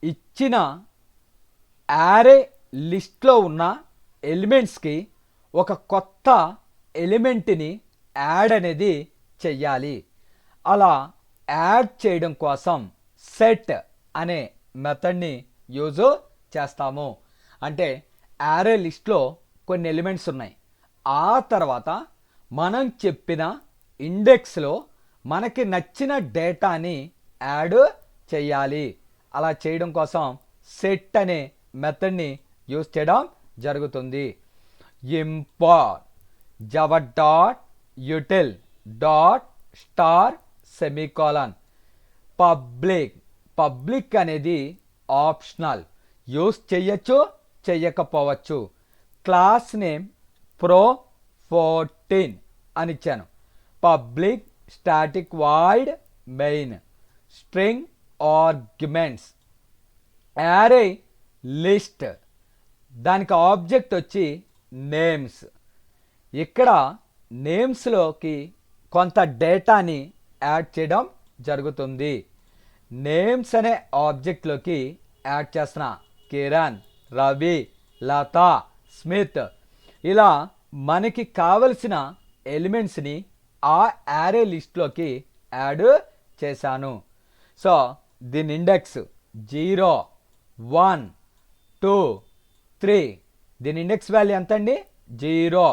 ఇచ్చిన యారే లిస్ట్లో ఉన్న ఎలిమెంట్స్కి ఒక కొత్త ఎలిమెంట్ని యాడ్ అనేది చెయ్యాలి. అలా యాడ్ చేయడం కోసం సెట్ అనే మెథడ్ని యూజ్ చేస్తాము. అంటే యారే లిస్ట్లో కొన్ని ఎలిమెంట్స్ ఉన్నాయి. ఆ తర్వాత మనం చెప్పిన ఇండెక్స్లో మనకి నచ్చిన డేటాని యాడ్ చేయాలి. అలా చేయడం కోసం సెట్ అనే మెథడ్ని యూజ్ చేయడం జరుగుతుంది. Import Java dot util dot star semicolon. Public అనేది ఆప్షనల్, యూజ్ చేయొచ్చు చెయ్యకపోవచ్చు. క్లాస్ నేమ్ pro14 అని ఇచ్చాను. Public static void main string arguments array list, దానికి ఆబ్జెక్ట్ వచ్చి నేమ్స్. ఇక్కడ నేమ్స్లోకి కొంత డేటాని యాడ్ చేయడం జరుగుతుంది. నేమ్స్ అనే ఆబ్జెక్ట్లోకి యాడ్ చేస్తున్న కిరణ్, రవి, లత, స్మిత్, ఇలా మనకి కావలసిన ఎలిమెంట్స్ని ఆ యారే లిస్ట్లోకి యాడ్ చేశాను. సో దీని ఇండెక్స్ 0, 1, 2, 3. దీని ఇండెక్స్ వాల్యూ ఎంత అండి? 0,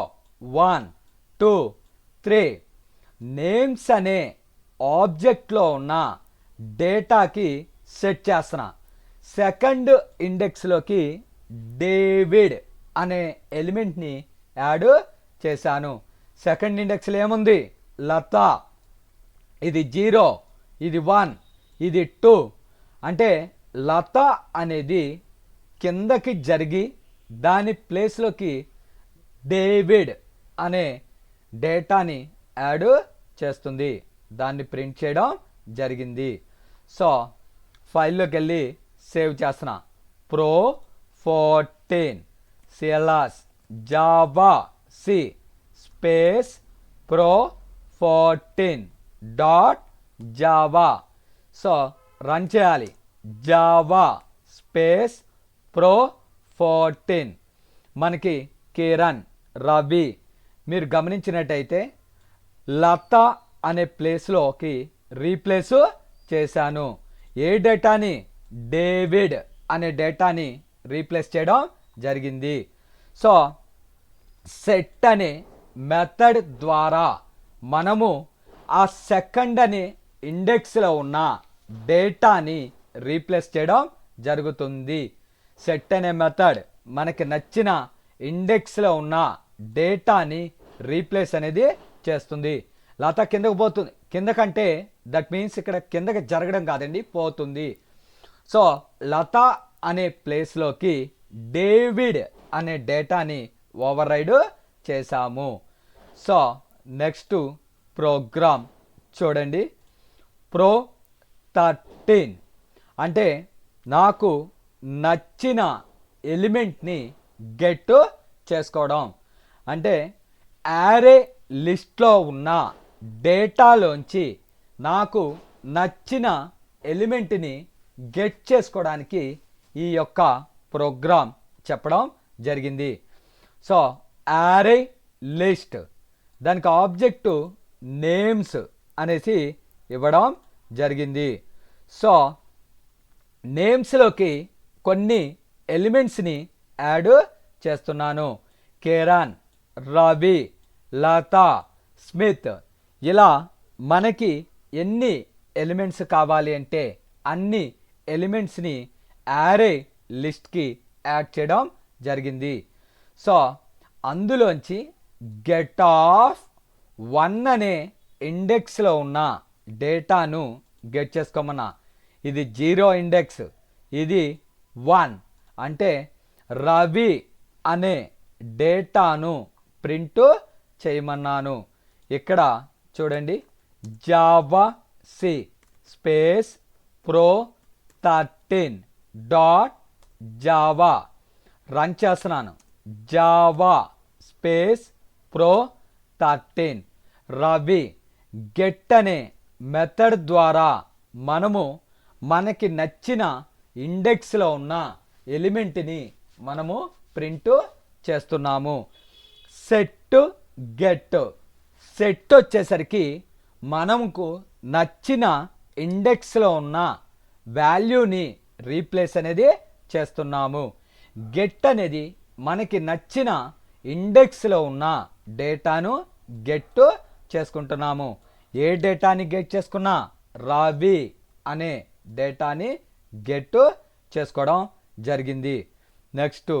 1, 2, 3. నేమ్స్ అనే ఆబ్జెక్ట్లో ఉన్న డేటాకి సెట్ చేస్తున్నా. సెకండ్ ఇండెక్స్లోకి డేవిడ్ అనే ఎలిమెంట్ని యాడ్ చేశాను. సెకండ్ ఇండెక్స్లో ఏముంది? లత. ఇది 0, ఇది 1, ఇది 2. అంటే లత అనేది కిందకి జరిగి దాని ప్లేస్లోకి డేవిడ్ అనే డేటాని యాడ్ చేస్తుంది. దాన్ని ప్రింట్ చేయడం జరిగింది. సో ఫైల్లోకి వెళ్ళి సేవ్ చేస్తున్నా. pro14 CLS Java C space pro14 dot Java. So run చేయాలి. Java space pro14. మనకి కిరణ్, రవి, మీరు గమనించినట్టయితే లత అనే ప్లేస్లోకి రీప్లేస్ చేశాను. ఏ డేటాని? డేవిడ్ అనే డేటాని రీప్లేస్ చేయడం జరిగింది. సో సెట్ అనే మెథడ్ ద్వారా మనము ఆ సెకండ్ అనే ఇండెక్స్లో ఉన్న డేటాని రీప్లేస్ చేయడం జరుగుతుంది. సెట్ అనే మెథడ్ మనకి నచ్చిన ఇండెక్స్లో ఉన్న డేటాని రీప్లేస్ అనేది చేస్తుంది. లత కిందకు పోతుంది. కిందకంటే దట్ మీన్స్ ఇక్కడ కిందకి జరగడం కాదండి, పోతుంది. సో లత అనే ప్లేస్లోకి డేవిడ్ అనే డేటాని ఓవర్ రైడ్ చేశాము. సో నెక్స్ట్ ప్రోగ్రామ్ చూడండి. pro13 అంటే నాకు నచ్చిన ఎలిమెంట్ని గెట్ చేసుకోవడం. అంటే యారే లిస్ట్లో ఉన్న డేటాలోంచి నాకు నచ్చిన ఎలిమెంట్ని గెట్ చేసుకోవడానికి ఈ యొక్క ప్రోగ్రామ్ చెప్పడం జరిగింది. సో యారే లిస్ట్, దానికి ఆబ్జెక్టు నేమ్స్ అనేసి ఇవ్వడం జరిగింది. సో నేమ్స్లోకి కొన్ని ఎలిమెంట్స్ని యాడ్ చేస్తున్నాను. కిరణ్, రవి, లత, స్మిత్, ఇలా మనకి ఎన్ని ఎలిమెంట్స్ కావాలి అంటే అన్ని ఎలిమెంట్స్ని యారే లిస్ట్కి యాడ్ చేయడం జరిగింది. సో అందులోంచి గెట్ ఆఫ్ 1 అనే ఇండెక్స్లో ఉన్న డేటాను గెట్ చేసుకోమన్నా. ఇది 0 ఇండెక్స్, ఇది 1. అంటే రవి అనే డేటాను ప్రింట్ చేయమన్నాను. ఇక్కడ చూడండి, Java C space pro13 dot Java run చేస్తున్నాను. Java space pro13 Ravi get అనే మెథడ్ ద్వారా మనము మనకి నచ్చిన ఇండెక్స్లో ఉన్న ఎలిమెంట్ని మనము ప్రింట్ చేస్తున్నాము. సెట్ గెట్, సెట్ వచ్చేసరికి మనకు నచ్చిన ఇండెక్స్లో ఉన్న వాల్యూని రీప్లేస్ అనేది చేస్తున్నాము. గెట్ అనేది మనకి నచ్చిన ఇండెక్స్లో ఉన్న డేటాను గెట్ చేసుకుంటున్నాము. ఏ డేటాని గెట్ చేసుకున్నా? రవి అనే డేటాని గెట్ చేసుకోవడం జరిగింది. నెక్స్ట్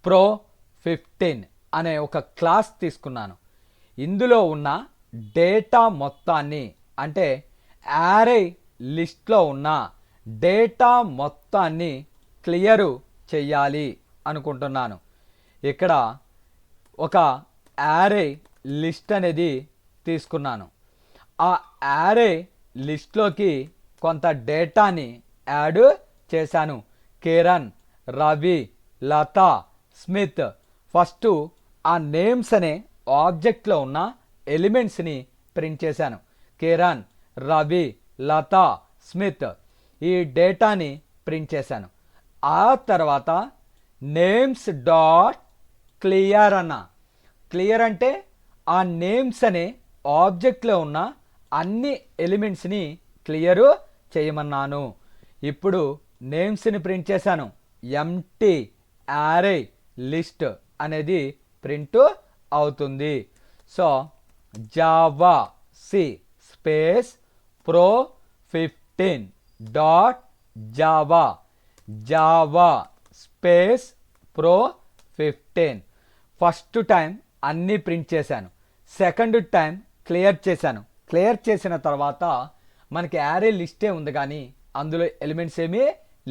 pro15 అనే ఒక క్లాస్ తీసుకున్నాను. ఇందులో ఉన్న డేటా మొత్తాన్ని అంటే యారే లిస్ట్లో ఉన్న డేటా మొత్తాన్ని క్లియర్ చెయ్యాలి అనుకుంటున్నాను. ఇక్కడ ఒక యారే లిస్ట్ అనేది తీసుకున్నాను. ఆ యారే లిస్ట్లోకి కొంత డేటాని యాడ్ చేశాను. కిరణ్, రవి, లత, స్మిత్. ఫస్ట్ ఆ నేమ్స్ అనే ఆబ్జెక్ట్లో ఉన్న ఎలిమెంట్స్ని ప్రింట్ చేశాను. కిరణ్, రవి, లత, స్మిత్ ఈ డేటాని ప్రింట్ చేశాను. ఆ తర్వాత నేమ్స్ డాట్ క్లియర్ అన్న. క్లియర్ అంటే ఆ నేమ్స్ అనే ఆబ్జెక్ట్లో ఉన్న అన్ని ఎలిమెంట్స్ని క్లియర్ చేయమన్నాను. ఇప్పుడు నేమ్స్ని ప్రింట్ చేశాను. ఎంటీ యారే లిస్ట్ అనేది ప్రింట్ అవుతుంది. So Java C space pro15 dot Java Java space pro15 first time అన్నీ ప్రింట్ చేశాను. సెకండ్ టైం క్లియర్ చేశాను. క్లియర్ చేసిన తర్వాత మనకి యారే లిస్టే ఉంది కానీ అందులో ఎలిమెంట్స్ ఏమీ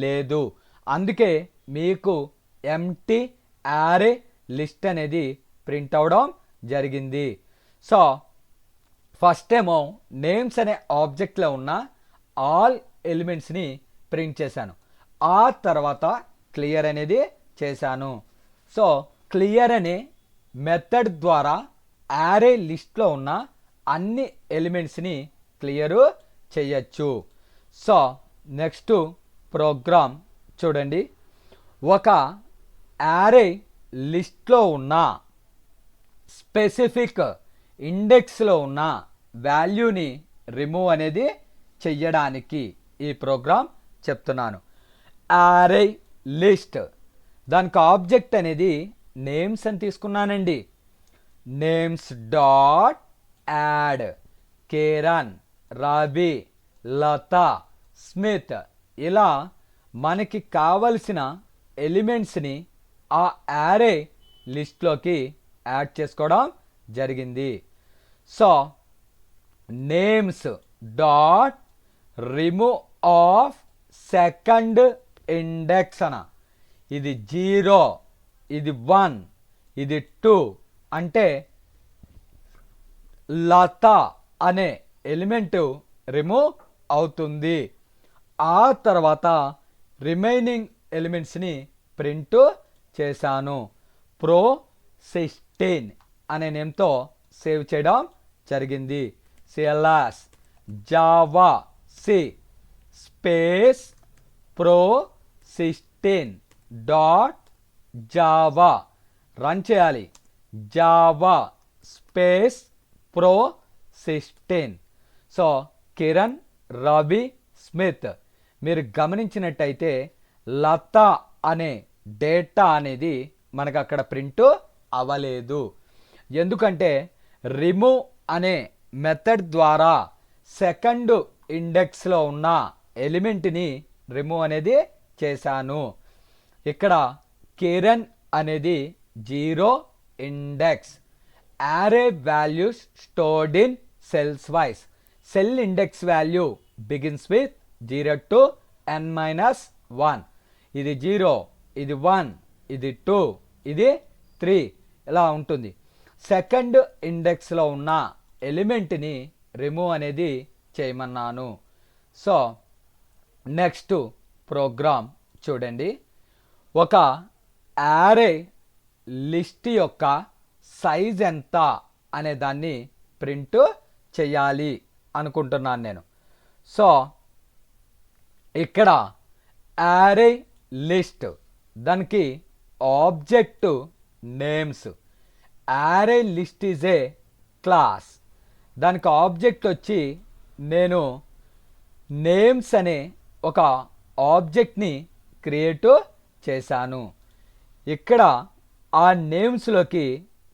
లేదు. అందుకే మీకు ఎంటీ యారే లిస్ట్ అనేది ప్రింట్ అవడం జరిగింది. సో ఫస్ట్ ఏమో నేమ్స్ అనే ఆబ్జెక్ట్లో ఉన్న ఆల్ ఎలిమెంట్స్ని ప్రింట్ చేశాను. ఆ తర్వాత క్లియర్ అనేది చేశాను. సో క్లియర్ అనే మెథడ్ ద్వారా యారే లిస్ట్లో ఉన్న అన్ని ఎలిమెంట్స్ని క్లియర్ చేయొచ్చు. సో నెక్స్ట్ ప్రోగ్రామ్ చూడండి. ఒక యారే లిస్ట్లో ఉన్న స్పెసిఫిక్ ఇండెక్స్లో ఉన్న వాల్యూని రిమూవ్ అనేది చెయ్యడానికి ఈ ప్రోగ్రామ్ చెప్తున్నాను. యారే లిస్ట్ దానికి ఆబ్జెక్ట్ అనేది నేమ్స్ అని తీసుకున్నానండి. Names dot add Kiran, Ravi, Latha, Smith ఇలా మనకి కావలసిన ఎలిమెంట్స్ని ఆ యారే లిస్ట్లోకి యాడ్ చేసుకోవడం జరిగింది. So names dot remove of second index అన. ఇది 0, ఇది 1, ఇది 2 అంటే లత అనే ఎలిమెంట్ రిమూవ్ అవుతుంది. ఆ తర్వాత రిమైనింగ్ ఎలిమెంట్స్ని ప్రింట్ చేశాను. pro16 అనే నేమ్తో సేవ్ చేయడం జరిగింది. cls Java C space pro16 dot Java run చేయాలి. Java space pro16. So Kiran, Ravi, Smith మీరు గమనించినట్టయితే లత అనే డేటా అనేది మనకు అక్కడ ప్రింట్ అవ్వలేదు. ఎందుకంటే రిమూవ్ అనే మెథడ్ ద్వారా సెకండ్ ఇండెక్స్లో ఉన్న ఎలిమెంట్ని రిమూవ్ అనేది చేశాను. ఇక్కడ కిరణ్ అనేది 0 index. Array values stored in cells wise. Cell index value begins with 0 to n-1. ఇది 0, ఇది 1, ఇది 2, ఇది 3 ఇలా ఉంటుంది. సెకండ్ ఇండెక్స్లో ఉన్న ఎలిమెంట్ని రిమూవ్ అనేది చేయమన్నాను. సో నెక్స్ట్ ప్రోగ్రామ్ చూడండి. ఒక యారే లిస్ట్ యొక్క సైజ్ ఎంత అనే దాన్ని ప్రింట్ చేయాలి అనుకుంటున్నాను నేను. సో ఇక్కడ యారే లిస్ట్ దానికి object names. Array list is a class. దానికి ఆబ్జెక్ట్ వచ్చి నేను నేమ్స్ అనే ఒక ఆబ్జెక్ట్ని క్రియేట్ చేశాను. ఇక్కడ ఆ నేమ్స్లోకి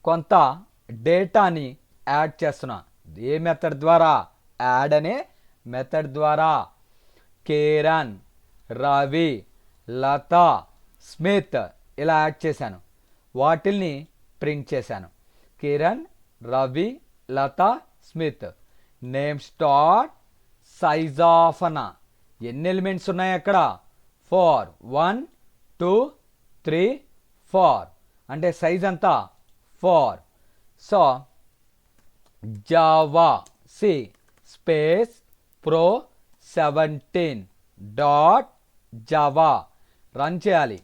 కొంత డేటాని యాడ్ చేస్తున్నా. ఏ మెథడ్ ద్వారా? యాడ్ అనే మెథడ్ ద్వారా. కిరణ్, రవి, లత, స్మిత్ ఇలా యాడ్ చేశాను. వాటిల్ని ప్రింట్ చేశాను. Kiran, Ravi, Latha, Smith. Name star, size of అన్న. ఎన్ని ఎలిమెంట్స్ ఉన్నాయి అక్కడ? 4. 1 2 3 4 అంటే సైజ్ అంతా 4. So Java C space pro 17 dot Java run చేయాలి.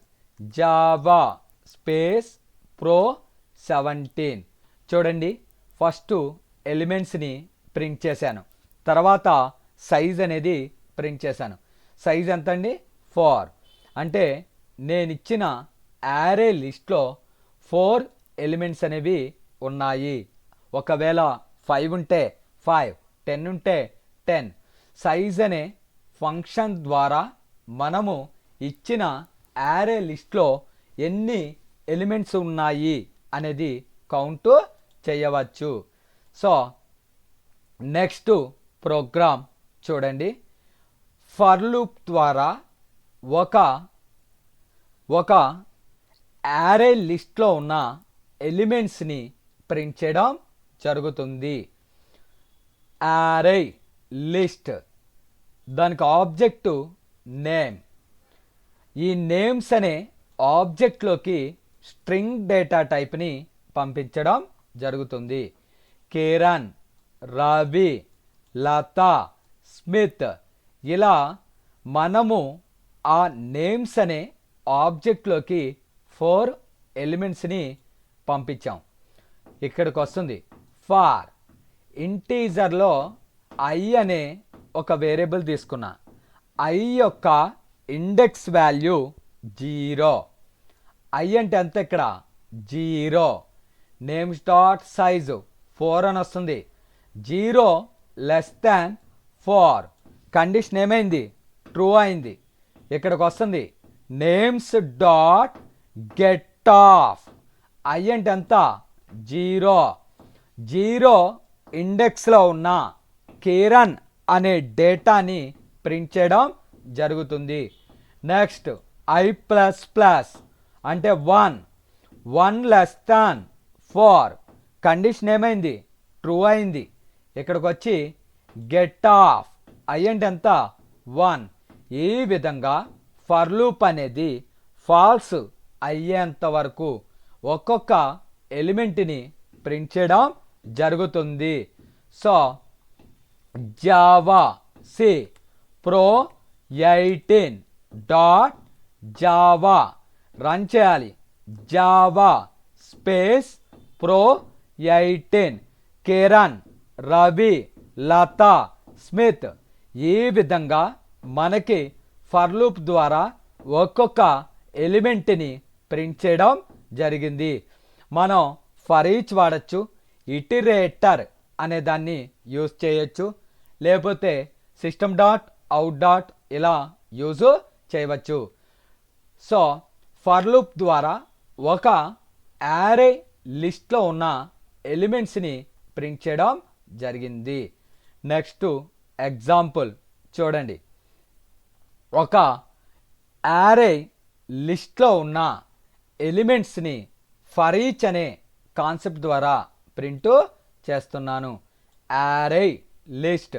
Java space pro 17. చూడండి, ఫస్ట్ ఎలిమెంట్స్ని ప్రింట్ చేశాను, తర్వాత సైజ్ అనేది ప్రింట్ చేశాను. సైజ్ ఎంత అండి? 4. అంటే నేను ఇచ్చిన యారే లిస్ట్లో 4 ఎలిమెంట్స్ అనేవి ఉన్నాయి. ఒకవేళ 5 ఉంటే 5, 10 ఉంటే 10. సైజ్ అనే ఫంక్షన్ ద్వారా మనము ఇచ్చిన యారే లిస్ట్లో ఎన్ని ఎలిమెంట్స్ ఉన్నాయి అనేది కౌంట్ చేయవచ్చు. సో నెక్స్ట్ ప్రోగ్రామ్ చూడండి. ఫర్ లూప్ ద్వారా ఒక యారే లిస్ట్లో ఉన్న ఎలిమెంట్స్ని ప్రింట్ చేయడం జరుగుతుంది. యారే లిస్ట్, దానికి ఆబ్జెక్టు నేమ్. ఈ నేమ్స్ అనే ఆబ్జెక్ట్లోకి స్ట్రింగ్ డేటా టైప్ని పంపించడం జరుగుతుంది. కిరణ్, రవి, లత, స్మిత్ ఇలా మనము ఆ నేమ్స్ అనే ఆబ్జెక్ట్లోకి 4 ఎలిమెంట్స్ని పంపించాం. ఇక్కడికి వస్తుంది. ఫార్ ఇంటీజర్లో ఐ అనే ఒక వేరియబుల్ తీసుకున్నా. ఐ యొక్క ఇండెక్స్ వాల్యూ 0. ఐ అంటే ఎంత? ఇక్కడ 0. నేమ్స్ డాట్ సైజు 4 అని వస్తుంది. 0 లెస్ దాన్ 4. కండిషన్ ఏమైంది? ట్రూ అయింది. ఇక్కడికి వస్తుంది. Names dot get off. I అంటే ఎంత? 0. 0 ఇండెక్స్లో ఉన్న కిరణ్ అనే డేటాని ప్రింట్ చేయడం జరుగుతుంది. నెక్స్ట్ ఐ ప్లస్ ప్లస్ అంటే 1. 1 లెస్ దాన్ 4. కండిషన్ ఏమైంది? ట్రూ అయింది. ఇక్కడికి వచ్చి గెట్ ఆఫ్. ఐ అంటే ఎంత? 1. ఈ విధంగా ఫర్ లూప్ అనేది ఫాల్స్ అయ్యేంత వరకు ఒక్కొక్క ఎలిమెంట్ని ప్రింట్ చేయడం జరుగుతుంది. So Java C pro 18 dot Java run చేయాలి. Java space pro 18 Kiran, Ravi, Latha, Smith. ఈ విధంగా మనకి ఫర్ లూప్ ద్వారా ఒక్కొక్క ఎలిమెంట్ని ప్రింట్ చేయడం జరిగింది. మనం ఫర్ ఈచ్ వాడచ్చు, ఇటిరేటర్ అనే దాన్ని యూజ్ చేయొచ్చు, లేకపోతే సిస్టమ్ డాట్ అవుట్ డాట్ ఇలా యూజ్ చేయవచ్చు. సో ఫర్ లూప్ ద్వారా ఒక యారే లిస్ట్లో ఉన్న ఎలిమెంట్స్ని ప్రింట్ చేయడం జరిగింది. నెక్స్ట్ ఎగ్జాంపుల్ చూడండి. ఒక యారే లిస్ట్లో ఉన్న ఎలిమెంట్స్ని ఫర్ ఈచ్ అనే కాన్సెప్ట్ ద్వారా ప్రింట్ చేస్తున్నాను. యారే లిస్ట్,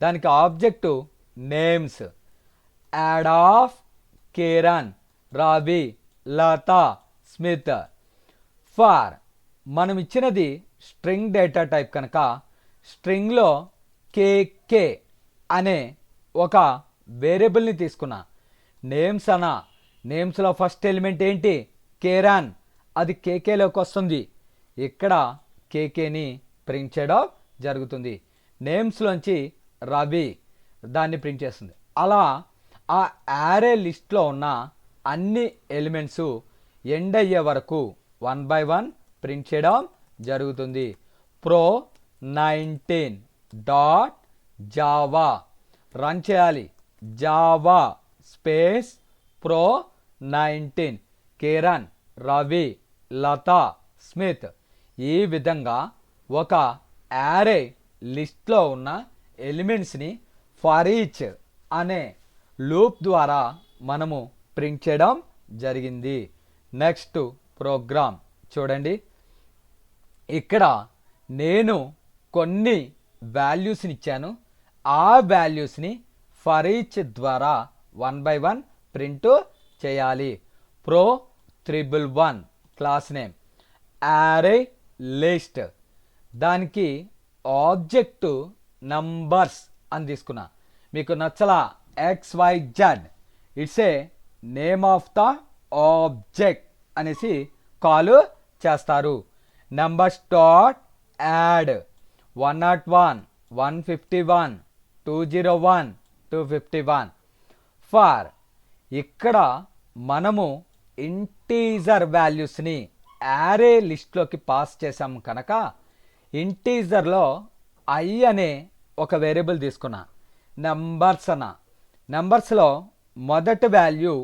దానికి object names. Add of Kiran, Ravi, Latha, Smith. For మనం ఇచ్చినది స్ట్రింగ్ డేటా టైప్ కనుక స్ట్రింగ్లో కేకే అనే ఒక వేరియబుల్ని తీసుకున్నా. నేమ్స్ అనా, నేమ్స్లో ఫస్ట్ ఎలిమెంట్ ఏంటి? కిరణ్, అది కేకేలోకి వస్తుంది. ఇక్కడ కేకేని ప్రింట్ చేయడం జరుగుతుంది. నేమ్స్లోంచి రవి, దాన్ని ప్రింట్ చేస్తుంది. అలా ఆ యారే లిస్ట్లో ఉన్న అన్ని ఎలిమెంట్స్ ఎండ్ అయ్యే వరకు 1 by 1 ప్రింట్ చేయడం జరుగుతుంది. ప్రో 19 డాట్ జావా రన్ చేయాలి. Java space pro 19 Kiran, Ravi, Latha, Smith. ఈ విధంగా ఒక యారే లిస్ట్లో ఉన్న ఎలిమెంట్స్ని ఫర్ ఈచ్ అనే లూప్ ద్వారా మనము ప్రింట్ చేయడం జరిగింది. నెక్స్ట్ ప్రోగ్రామ్ చూడండి. ఇక్కడ నేను కొన్ని వాల్యూస్ని ఇచ్చాను. ఆ వాల్యూస్ని ఫర్ ఈచ్ ద్వారా 1 by 1 ప్రింట్ చేయాలి. pro111 క్లాస్ నేమ్ యారే లిస్ట్, దానికి ఆబ్జెక్ట్ నంబర్స్ అని తీసుకున్నా. మీకు నచ్చలా XYZ, it's a name of the object అనేసి కాల్ చేస్తారు. Numbers dot add 101 151 201 251 for. ఇక్కడ మనము ఇంటీజర్ వాల్యూస్ని యారే లిస్ట్లోకి పాస్ చేసాము కనుక ఇంటీజర్లో ఐ అనే ఒక వేరియబుల్ తీసుకున్నా. నంబర్స్ అన్న నంబర్స్లో మొదటి వాల్యూ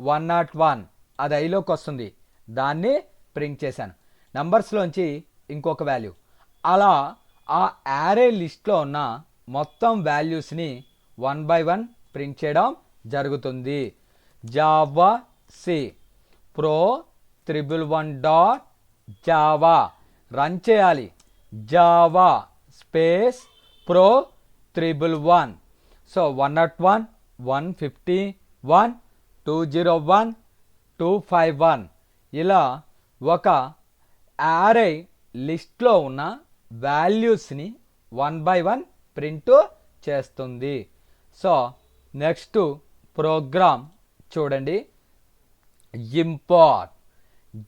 101, అది ఐలోకి వస్తుంది, దాన్ని ప్రింట్ చేశాను. నంబర్స్లోంచి ఇంకొక వాల్యూ, అలా ఆ యారే లిస్ట్లో ఉన్న మొత్తం వాల్యూస్ని 1 by 1 ప్రింట్ చేయడం జరుగుతుంది. జావా సి pro111.java రన్ చేయాలి. Java space pro111. సో 101 151 201 251 ఇలా ఒక యారే లిస్ట్లో ఉన్న వాల్యూస్ని 1 by 1 ప్రింట్ చేస్తుంది. సో నెక్స్ట్ ప్రోగ్రామ్ చూడండి. Import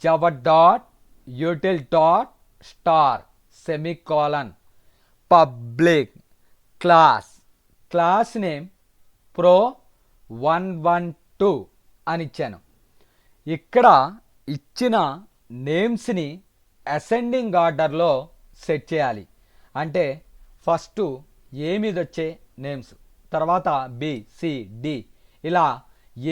java dot util dot star semicolon public class name pro112 అని ఇచ్చాను. ఇక్కడ ఇచ్చిన నేమ్స్ని అసెండింగ్ ఆర్డర్లో సెట్ చేయాలి. అంటే ఫస్ట్ ఏ మీద వచ్చే నేమ్స్, తర్వాత బి సి డి, ఇలా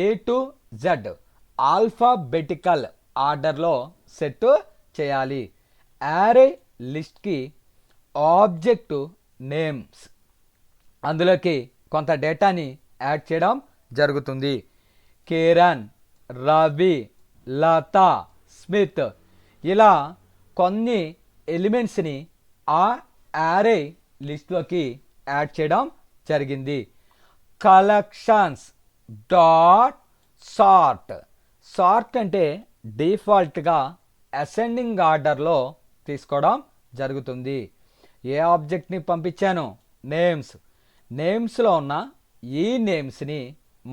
ఏ టు జెడ్ ఆల్ఫాబెటికల్ ఆర్డర్లో సెట్ చేయాలి. యారే లిస్ట్కి ఆబ్జెక్ట్ నేమ్స్, అందులోకి కొంత డేటాని యాడ్ చేయడం జరుగుతుంది. కిరణ్, రవి, లత, స్మిత్, ఇలా కొన్ని ఎలిమెంట్స్ని ఆ యారే లిస్ట్లోకి యాడ్ చేయడం జరిగింది. కలెక్షన్స్ డాట్ సార్ట్ అంటే డిఫాల్ట్గా అసెండింగ్ ఆర్డర్లో తీసుకోవడం జరుగుతుంది. ఏ ఆబ్జెక్ట్ని పంపించాను? నేమ్స్లో ఉన్న ఈ నేమ్స్ని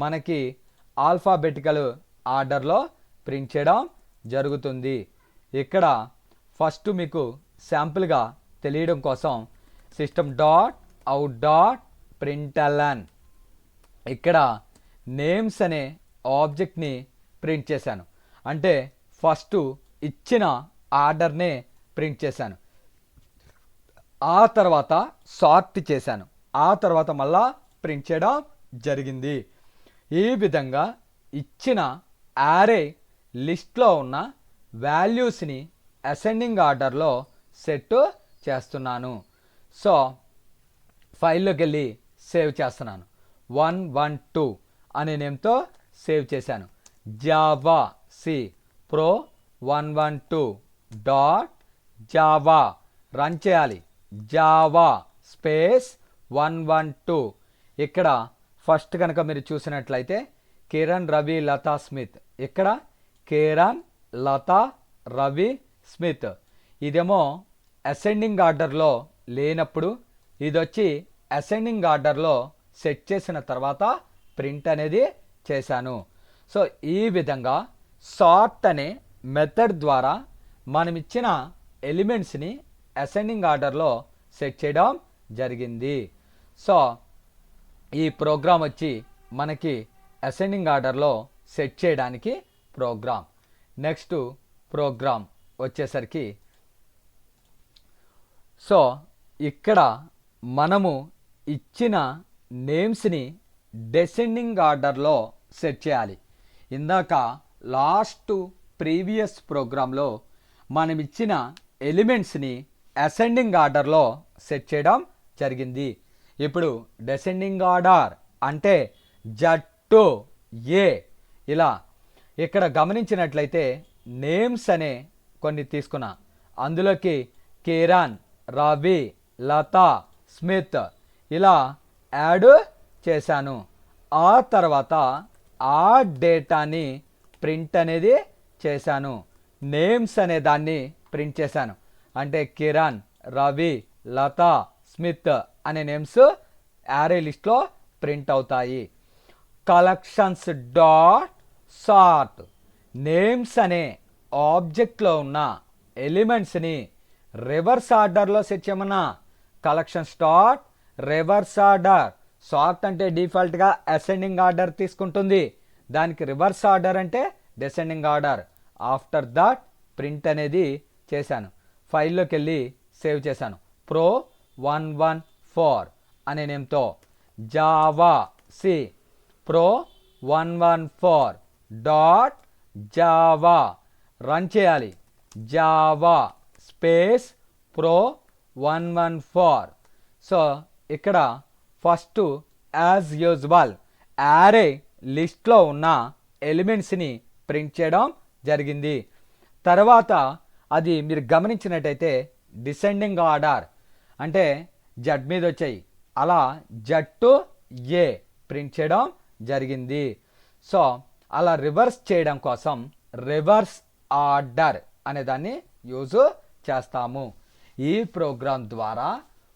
మనకి ఆల్ఫాబెటికల్ ఆర్డర్లో ప్రింట్ చేయడం జరుగుతుంది. ఇక్కడ ఫస్ట్ మీకు శాంపుల్గా తెలియడం కోసం system dot out dot println, ఇక్కడ నేమ్స్ అనే ఆబ్జెక్ట్ని ప్రింట్ చేశాను. అంటే ఫస్ట్ ఇచ్చిన ఆర్డర్నే ప్రింట్ చేశాను, ఆ తర్వాత సార్ట్ చేశాను, ఆ తర్వాత మళ్ళా ప్రింట్ చేయడం జరిగింది. ఈ విధంగా ఇచ్చిన యారే లిస్ట్లో ఉన్న వాల్యూస్ని అసెండింగ్ ఆర్డర్లో సెట్ చేస్తున్నాను. సో ఫైల్లోకి వెళ్ళి సేవ్ చేస్తున్నాను. 112 అనే నేమ్తో సేవ్ చేశాను. జావా సి pro112.java రన్ చేయాలి. Java space 112. ఇక్కడ ఫస్ట్ కనుక మీరు చూసినట్లయితే కిరణ్, రవి, లత, స్మిత్, ఇక్కడ కిరణ్, లత, రవి, స్మిత్. ఇదేమో అసెండింగ్ ఆర్డర్లో లేనప్పుడు, ఇది వచ్చి అసెండింగ్ ఆర్డర్లో సెట్ చేసిన తర్వాత ప్రింట్ అనేది చేశాను. సో ఈ విధంగా సార్ట్ అనే మెథడ్ ద్వారా మనం ఇచ్చిన ఎలిమెంట్స్ని అసెండింగ్ ఆర్డర్లో సెట్ చేయడం జరిగింది. సో ఈ ప్రోగ్రామ్ వచ్చి మనకి అసెండింగ్ ఆర్డర్లో సెట్ చేయడానికి ప్రోగ్రామ్. నెక్స్ట్ ప్రోగ్రామ్ వచ్చేసరికి, సో ఇక్కడ మనము ఇచ్చిన నేమ్స్ని డెసెండింగ్ ఆర్డర్లో సెట్ చేయాలి. ఇందాక లాస్ట్ ప్రీవియస్ ప్రోగ్రాంలో మనం ఇచ్చిన ఎలిమెంట్స్ని అసెండింగ్ ఆర్డర్లో సెట్ చేయడం జరిగింది. ఇప్పుడు డెసెండింగ్ ఆర్డర్ అంటే జట్టు ఏ. ఇలా ఇక్కడ గమనించినట్లయితే నేమ్స్ అనే కొన్ని తీసుకున్నా. అందులోకి కిరణ్, రవి, లత, స్మిత్ ఇలా యాడ్ చేశాను. ఆ తర్వాత ఆ డేటాని ప్రింట్ అనేది చేశాను. నేమ్స్ అనే దాన్ని ప్రింట్ చేశాను. అంటే కిరణ్, రవి, లత, స్మిత్ అనే నేమ్స్ యారే లిస్ట్లో ప్రింట్ అవుతాయి. కలెక్షన్స్ డాట్ సార్ట్ నేమ్స్ అనే ఆబ్జెక్ట్లో ఉన్న ఎలిమెంట్స్ని రివర్స్ ఆర్డర్లో సెట్ చేయమన్నా. Collections dot reverse order. Sort అంటే డిఫాల్ట్గా అసెండింగ్ ఆర్డర్ తీసుకుంటుంది, దానికి రివర్స్ ఆర్డర్ అంటే descending order. After that print అనేది చేశాను. ఫైల్లోకి వెళ్ళి సేవ్ చేశాను. pro114 అనే నేమ్తో Java C pro114 dot Java run చేయాలి. Java space pro114. సో ఇక్కడ ఫస్ట్ యాజ్ యూజువల్ యారే లిస్ట్లో ఉన్న ఎలిమెంట్స్ని ప్రింట్ చేయడం జరిగింది. తర్వాత అది మీరు గమనించినట్టయితే డిసెండింగ్ ఆర్డర్ అంటే జడ్ మీద వచ్చాయి, అలా జట్టు ఏ ప్రింట్ చేయడం జరిగింది. సో అలా రివర్స్ చేయడం కోసం రివర్స్ ఆర్డర్ అనే దాన్ని యూజ్ చేస్తాము. ఈ ప్రోగ్రాం ద్వారా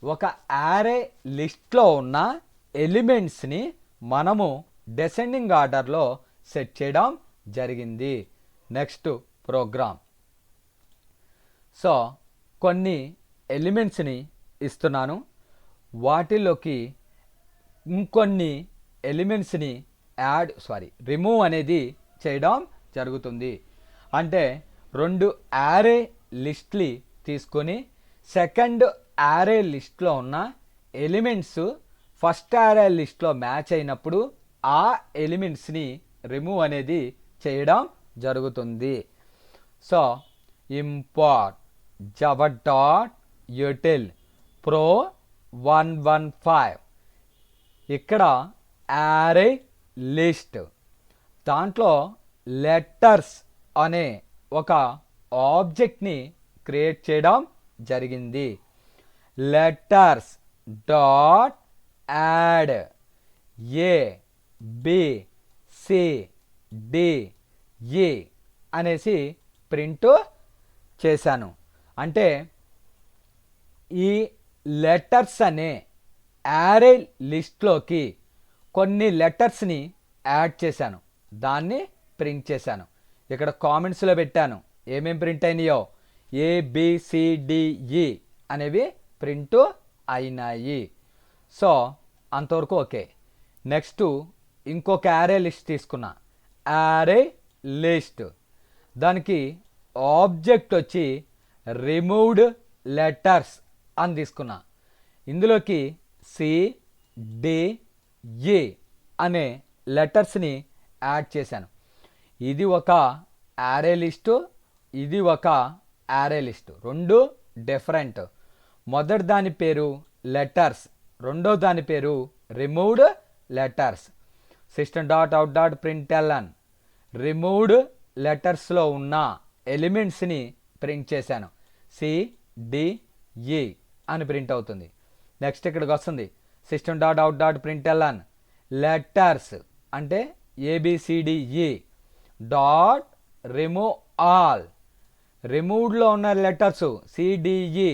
ఒక యారే లిస్ట్లో ఉన్న ఎలిమెంట్స్ని మనము డిసెండింగ్ ఆర్డర్లో సెట్ చేయడం జరిగింది. Next programme. సో కొన్ని ఎలిమెంట్స్ని ఇస్తున్నాను, వాటిలోకి ఇంకొన్ని ఎలిమెంట్స్ని రిమూవ్ అనేది చేయడం జరుగుతుంది. అంటే రెండు యారే లిస్ట్ని తీసుకొని సెకండ్ యారే లిస్ట్లో ఉన్న ఎలిమెంట్స్ ఫస్ట్ యారే లిస్ట్లో మ్యాచ్ అయినప్పుడు ఆ ఎలిమెంట్స్ని రిమూవ్ అనేది చేయడం జరుగుతుంది. So import java dot util pro115 ఇక్కడ యారే లిస్ట్, దాంట్లో లెటర్స్ అనే ఒక ఆబ్జెక్ట్ని క్రియేట్ చేయడం జరిగింది. Letters dot add A B C D E అనేసి ప్రింట్ చేశాను. అంటే ఈ లెటర్స్ అనే యారే లిస్ట్లోకి కొన్ని లెటర్స్ని యాడ్ చేశాను, దాన్ని ప్రింట్ చేశాను. ఇక్కడ కామెంట్స్లో పెట్టాను ఏమేమి ప్రింట్ అయినాయో. ABCDE అనేవి ప్రింట్ అయినాయి. సో అంతవరకు ఓకే. నెక్స్ట్ ఇంకొక యారే లిస్ట్ తీసుకున్నా, యారే లిస్ట్. దానికి ఆబ్జెక్ట్ వచ్చి రిమూవ్డ్ లెటర్స్ అని తీసుకున్నా. ఇందులోకి CDE అనే లెటర్స్ని యాడ్ చేశాను. ఇది ఒక యారే లిస్టు, ఇది ఒక యారే లిస్టు, రెండు డిఫరెంట్. మొదటి దాని పేరు లెటర్స్, రెండో దాని పేరు రిమూవ్డ్ లెటర్స్. system.out.println రిమూవ్డ్ లెటర్స్లో ఉన్న ఎలిమెంట్స్ని ప్రింట్ చేశాను. CDE అని ప్రింట్ అవుతుంది. నెక్స్ట్ ఇక్కడికి వస్తుంది system.out.println లెటర్స్ అంటే ABCDE డాట్ రిమూవ్ ఆల్. రిమూవ్డ్లో ఉన్న లెటర్స్ CDE,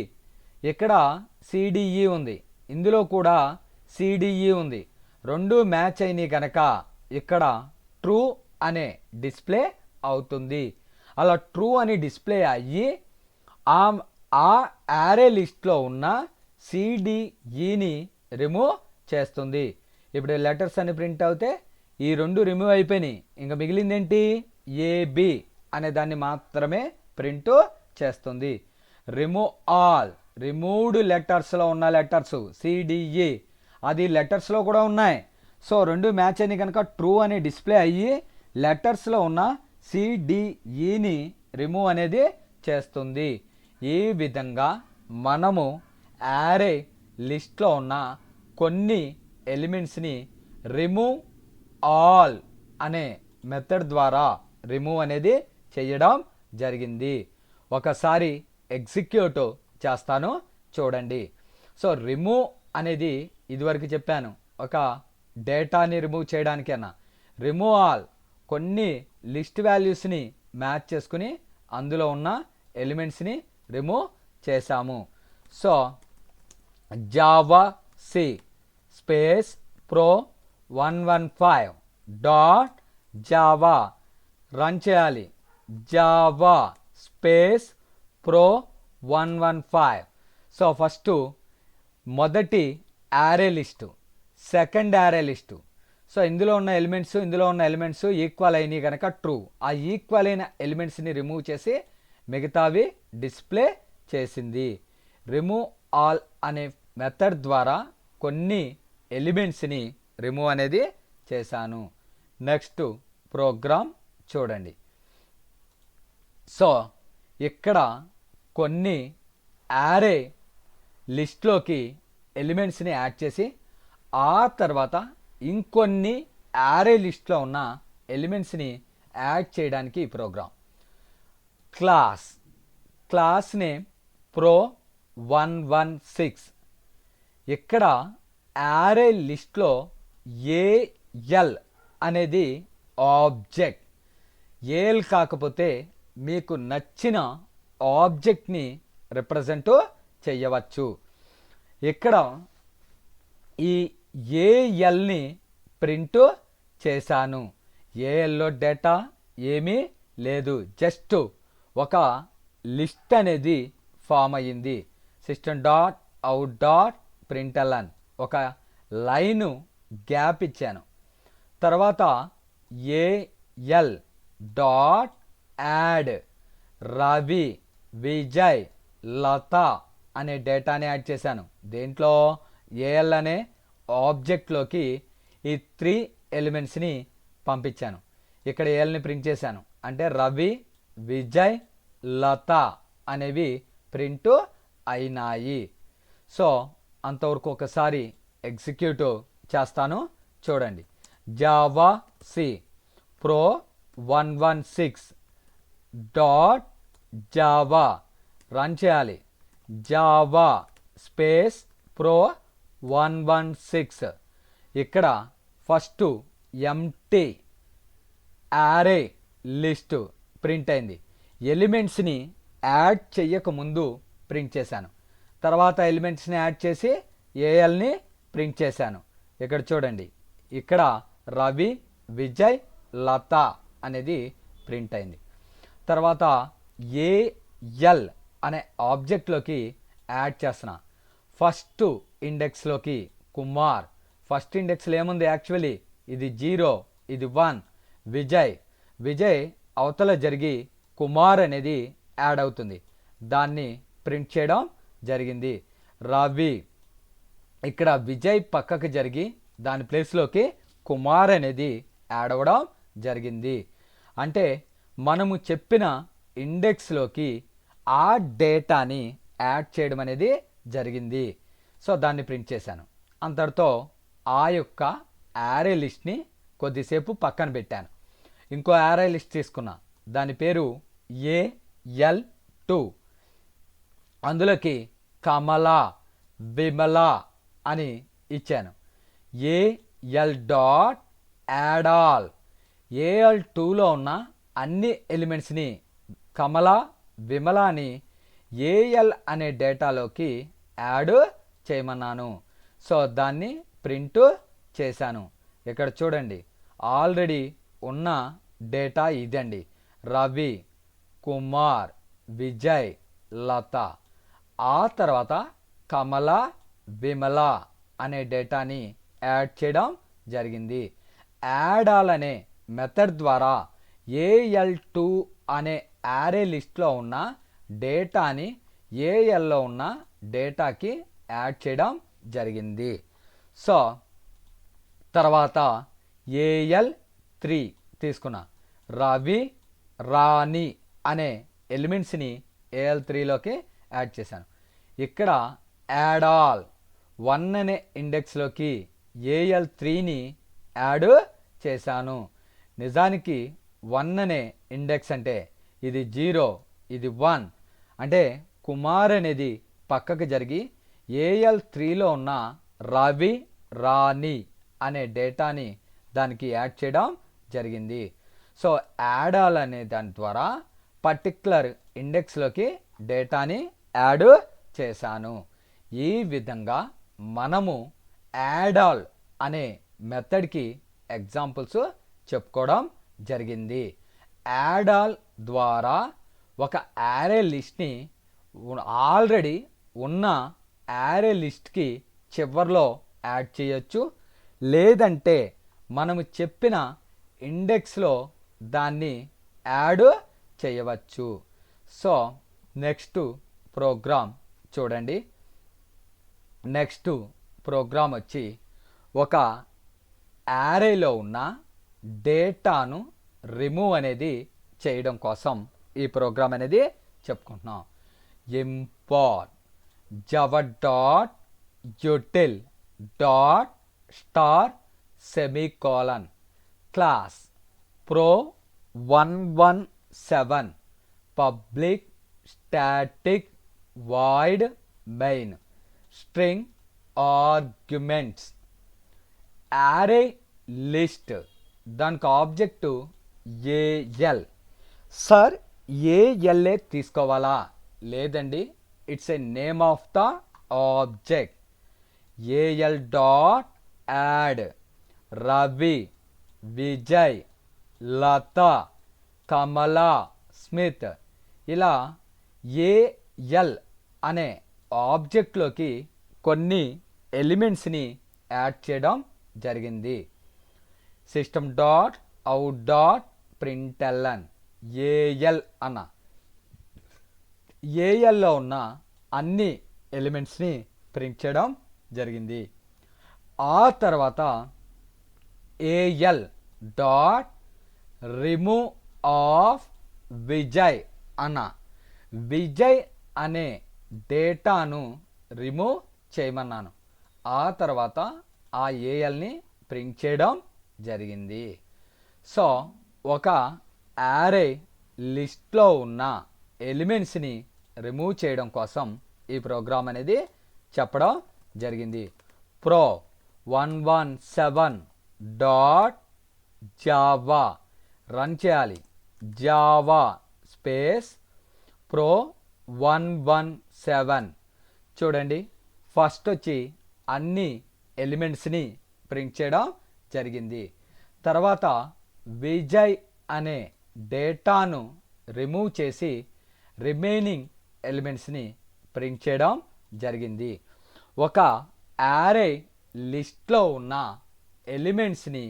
ఇక్కడ CDE ఉంది, ఇందులో కూడా CDE ఉంది. రెండు మ్యాచ్ అయినాయి కనుక ఇక్కడ ట్రూ అనే డిస్ప్లే అవుతుంది. అలా ట్రూ అని డిస్ప్లే అయ్యి ఆ యారే లిస్ట్లో ఉన్న CDEని రిమూవ్ చేస్తుంది. ఇప్పుడు లెటర్స్ అని ప్రింట్ అవుతే ఈ రెండు రిమూవ్ అయిపోయినాయి. ఇంకా మిగిలింది ఏంటి? AB అనే దాన్ని మాత్రమే ప్రింట్ చేస్తుంది. రిమూవ్ ఆల్, రిమూవ్డ్ లెటర్స్లో ఉన్న లెటర్స్ CDE, అది లెటర్స్లో కూడా ఉన్నాయి. సో రెండు మ్యాచ్ అయినాయి కనుక ట్రూ అని డిస్ప్లే అయ్యి లెటర్స్లో ఉన్న CDEని రిమూవ్ అనేది చేస్తుంది. ఈ విధంగా మనము యారే లిస్ట్లో ఉన్న కొన్ని ఎలిమెంట్స్ని రిమూవ్ ఆల్ అనే మెథడ్ ద్వారా రిమూవ్ అనేది చేయడం జరిగింది. ఒకసారి ఎగ్జిక్యూట్ చేస్తాను చూడండి. సో రిమూవ్ అనేది ఇదివరకు చెప్పాను, ఒక డేటాని రిమూవ్ చేయడానికైనా. రిమూవ్ ఆల్ కొన్ని లిస్ట్ వాల్యూస్ని మ్యాచ్ చేసుకుని అందులో ఉన్న ఎలిమెంట్స్ని రిమూవ్ చేశాము. So Java C space pro 115 dot Java run చేయాలి. Java space pro 115. So first మొదటి array list, second array list. So ఇందులో ఉన్న ఎలిమెంట్స్ ఈక్వల్ అయినాయి కనుక ట్రూ. ఆ ఈక్వల్ అయిన ఎలిమెంట్స్ని రిమూవ్ చేసి మిగతావి డిస్ప్లే చేసింది. రిమూవ్ ఆల్ అనే మెథడ్ ద్వారా కొన్ని ఎలిమెంట్స్ని రిమూవ్ అనేది చేశాను. నెక్స్ట్ ప్రోగ్రామ్ చూడండి. సో ఇక్కడ కొన్ని యారే లిస్ట్లోకి ఎలిమెంట్స్ని యాడ్ చేసి ఆ తర్వాత ఇంకొన్ని యారే లిస్ట్లో ఉన్న ఎలిమెంట్స్ని యాడ్ చేయడానికి ఈ ప్రోగ్రామ్. Class name pro 116. ఇక్కడ యారే లిస్ట్లో ఏఎల్ అనేది ఆబ్జెక్ట్. ఏఎల్ కాకపోతే మీకు నచ్చిన ఆబ్జెక్ట్ని రిప్రజెంట్ చేయవచ్చు. ఇక్కడ ఈ ఏఎల్ని ప్రింట్ చేశాను. ఏఎల్లో డేటా ఏమీ లేదు, జస్ట్ ఒక లిస్ట్ అనేది ఫామ్ అయ్యింది. System dot out dot println ఒక లైను గ్యాప్ ఇచ్చాను. తర్వాత AL dot add Ravi Vijay Latha అనే డేటాని యాడ్ చేశాను. దేంట్లో ఏఎల్ అనే ఆబ్జెక్ట్లోకి ఈ 3 ఎలిమెంట్స్ని పంపించాను. ఇక్కడ ఏఎల్ని ప్రింట్ చేశాను అంటే రవి విజయ్ లత అనేవి ప్రింట్ అయినాయి. సో అంతవరకు ఒకసారి ఎగ్జిక్యూట్ చేస్తాను చూడండి. Java C pro 116 dot Java run చేయాలి. Java space pro 116. ఇక్కడ first empty array list print అయింది. ఎలిమెంట్స్ని యాడ్ చెయ్యకముందు ప్రింట్ చేశాను. తర్వాత ఎలిమెంట్స్ని యాడ్ చేసి ఏఎల్ని ప్రింట్ చేశాను. ఇక్కడ చూడండి, ఇక్కడ రవి విజయ్ లత అనేది ప్రింట్ అయింది. తర్వాత ఏఎల్ అనే ఆబ్జెక్ట్లోకి యాడ్ చేస్తున్నా. ఫస్ట్ ఇండెక్స్లోకి కుమార్. ఫస్ట్ ఇండెక్స్లో ఏముంది, యాక్చువల్లీ ఇది 0, ఇది 1. విజయ్ అవతల జరిగి కుమార్ అనేది యాడ్ అవుతుంది, దాన్ని ప్రింట్ చేయడం జరిగింది. రవి ఇక్కడ విజయ్ పక్కకు జరిగి దాని ప్లేస్లోకి కుమార్ అనేది యాడ్ అవ్వడం జరిగింది. అంటే మనము చెప్పిన ఇండెక్స్లోకి ఆ డేటాని యాడ్ చేయడం అనేది జరిగింది. సో దాన్ని ప్రింట్ చేశాను. అంతటితో ఆ యొక్క యారే లిస్ట్ని కొద్దిసేపు పక్కన పెట్టాను. ఇంకో యారే లిస్ట్ తీసుకున్నా, దాని పేరు AL2. అందులోకి కమల విమల అని ఇచ్చాను. AL dot add all. AL2లో ఉన్న అన్ని ఎలిమెంట్స్ని కమల విమల అని ఏఎల్ అనే డేటాలోకి యాడ్ చేయమన్నాను. సో దాన్ని ప్రింట్ చేశాను. ఇక్కడ చూడండి, ఆల్రెడీ ఉన్న డేటా ఇదండి. రవి కుమార్ విజయ్ లత. ఆ తర్వాత కమల విమల అనే డేటాని యాడ్ చేయడం జరిగింది. యాడ్ ఆల్ అనే మెథడ్ ద్వారా AL2 అనే యారే లిస్ట్లో ఉన్న డేటాని ఏఎల్లో ఉన్న డేటాకి యాడ్ చేయడం జరిగింది. సో తర్వాత AL3 తీసుకున్నా. రవి రాణి అనే ఎలిమెంట్స్ని AL3లోకి యాడ్ చేశాను. ఇక్కడ యాడ్ ఆల్ 1 అనే ఇండెక్స్లోకి AL3ని యాడ్ చేశాను. నిజానికి 1 అనే ఇండెక్స్ అంటే ఇది 0, ఇది 1. అంటే కుమార్ అనేది పక్కకు జరిగి AL3లో ఉన్న రవి, రాణి అనే డేటాని దానికి యాడ్ చేయడం జరిగింది. సో యాడ్ ఆల్ అనే దాని ద్వారా పర్టిక్యులర్ ఇండెక్స్లోకి డేటాని యాడ్ చేశాను. ఈ విధంగా మనము యాడ్ ఆల్ అనే మెథడ్కి ఎగ్జాంపుల్స్ చెప్పుకోవడం జరిగింది. యాడ్ ఆల్ ద్వారా ఒక యారే లిస్ట్ని ఆల్రెడీ ఉన్న యారే లిస్ట్కి చివరిలో యాడ్ చేయొచ్చు, లేదంటే మనము చెప్పిన ఇండెక్స్లో దాన్ని యాడ్ చేయవచ్చు. సో నెక్స్ట్ ప్రోగ్రామ్ చూడండి. నెక్స్ట్ ప్రోగ్రామ్ వచ్చి ఒక యారేలో ఉన్న డేటాను రిమూవ్ అనేది చేయడం కోసం ఈ ప్రోగ్రామ్ అనేది చెప్పుకుంటున్నాం. Import java.util .star semicolon class pro117 public static void main string arguments array list దానికి ఆబ్జెక్టు AL. సార్ ALఏ తీసుకోవాలా? లేదండి, it's a name of the object. AL dot add Ravi, Vijay, Lata, Kamala, Smith. ఇలా AL అనే ఆబ్జెక్ట్లోకి కొన్ని ఎలిమెంట్స్ని యాడ్ చేయడం జరిగింది. System dot out dot println AL అన్న ALలో ఉన్న అన్ని ఎలిమెంట్స్ని ప్రింట్ చేయడం జరిగింది. ఆ తర్వాత AL dot remove of Vijay అన్న విజయ్ అనే డేటాను రిమూవ్ చేయమన్నాను. ఆ తర్వాత ఆ ALని ప్రింట్ చేయడం జరిగింది. సో ఒక యారే లిస్ట్లో ఉన్న ఎలిమెంట్స్ని రిమూవ్ చేయడం కోసం ఈ ప్రోగ్రామ్ అనేది చెప్పడం జరిగింది. pro117 డాట్ జావా రన్ చేయాలి. Java space pro117. చూడండి, ఫస్ట్ వచ్చి అన్ని ఎలిమెంట్స్ని ప్రింట్ చేయడం జరిగింది. తర్వాత విజయ్ అనే డేటాను రిమూవ్ చేసి రిమైనింగ్ ఎలిమెంట్స్ని ప్రింట్ చేయడం జరిగింది. ఒక యారే లిస్ట్లో ఉన్న ఎలిమెంట్స్ని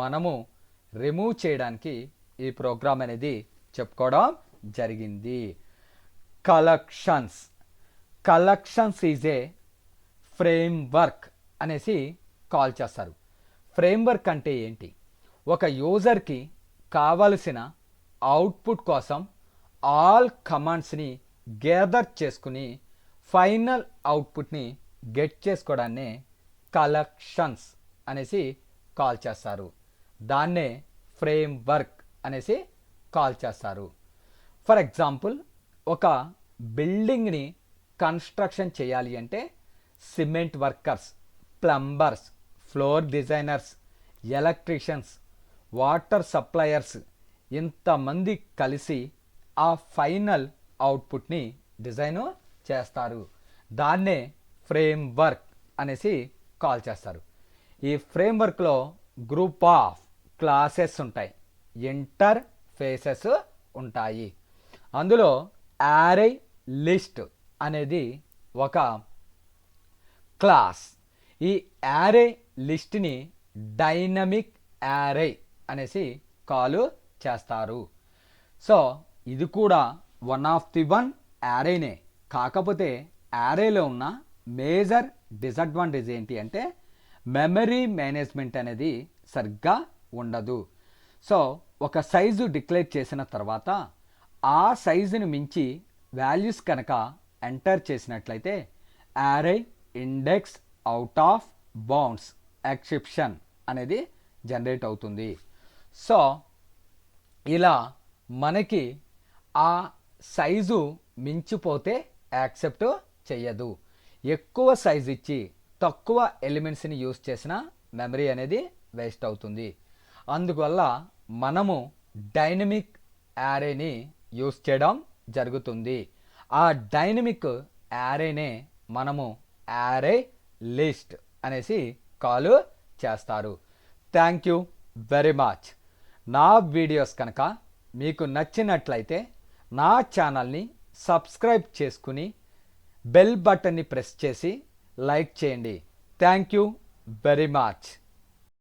మనము రిమూవ్ చేయడానికి ఈ ప్రోగ్రామ్ అనేది చెప్పుకోవడం జరిగింది. కలెక్షన్స్ ఈజ్ ఏ ఫ్రేమ్వర్క్ అనేసి కాల్ చేస్తారు. ఫ్రేమ్వర్క్ అంటే ఏంటి? ఒక యూజర్కి కావలసిన అవుట్పుట్ కోసం ఆల్ కమాండ్స్ని గ్యాదర్ చేసుకుని ఫైనల్ అవుట్పుట్ని గెట్ చేసుకోవడాన్నే కలెక్షన్స్ అనేసి కాల్ చేస్తారు. దాన్నే ఫ్రేమ్వర్క్ అనేసి కాల్ చేస్తారు. ఫర్ ఎగ్జాంపుల్, ఒక బిల్డింగ్ని కన్స్ట్రక్షన్ చేయాలి అంటే cement workers, plumbers, floor designers, electricians, water suppliers ఇంతమంది కలిసి ఆ ఫైనల్ అవుట్పుట్ని డిజైన్ చేస్తారు. దాన్నే ఫ్రేమ్వర్క్ అనేసి కాల్ చేస్తారు. ఈ ఫ్రేమ్వర్క్లో గ్రూప్ ఆఫ్ క్లాసెస్ ఉంటాయి, ఇంటర్ఫేసెస్ ఉంటాయి. అందులో యారే లిస్ట్ అనేది ఒక క్లాస్. ఈ యారే లిస్ట్ని డైనమిక్ యారే అనేసి కాల్ చేస్తారు. సో ఇది కూడా వన్ యారేనే. కాకపోతే యారేలో ఉన్న మేజర్ డిసడ్వాంటేజ్ ఏంటి అంటే మెమరీ మేనేజ్మెంట్ అనేది సరిగ్గా ఉండదు. సో ఒక సైజు డిక్లేర్ చేసిన తర్వాత ఆ సైజుని మించి వాల్యూస్ కనుక ఎంటర్ చేసినట్లయితే array index out of bounds exception అనేది జనరేట్ అవుతుంది. సో ఇలా మనకి ఆ సైజు మించిపోతే యాక్సెప్ట్ చెయ్యదు. ఎక్కువ సైజు ఇచ్చి తక్కువ ఎలిమెంట్స్ని యూస్ చేసిన మెమరీ అనేది వేస్ట్ అవుతుంది. అందువల్ల మనము డైనమిక్ యారేని యూస్ చేయడం జరుగుతుంది. ఆ డైనమిక్ యారేనే మనము యారే లిస్ట్ అనేసి కాల్ చేస్తారు. Thank you very much. నా వీడియోస్ కనుక మీకు నచ్చినట్లయితే నా ఛానల్ని సబ్స్క్రైబ్ చేసుకుని బెల్ బటన్ని ప్రెస్ చేసి లైక్ చేయండి. Thank you very much.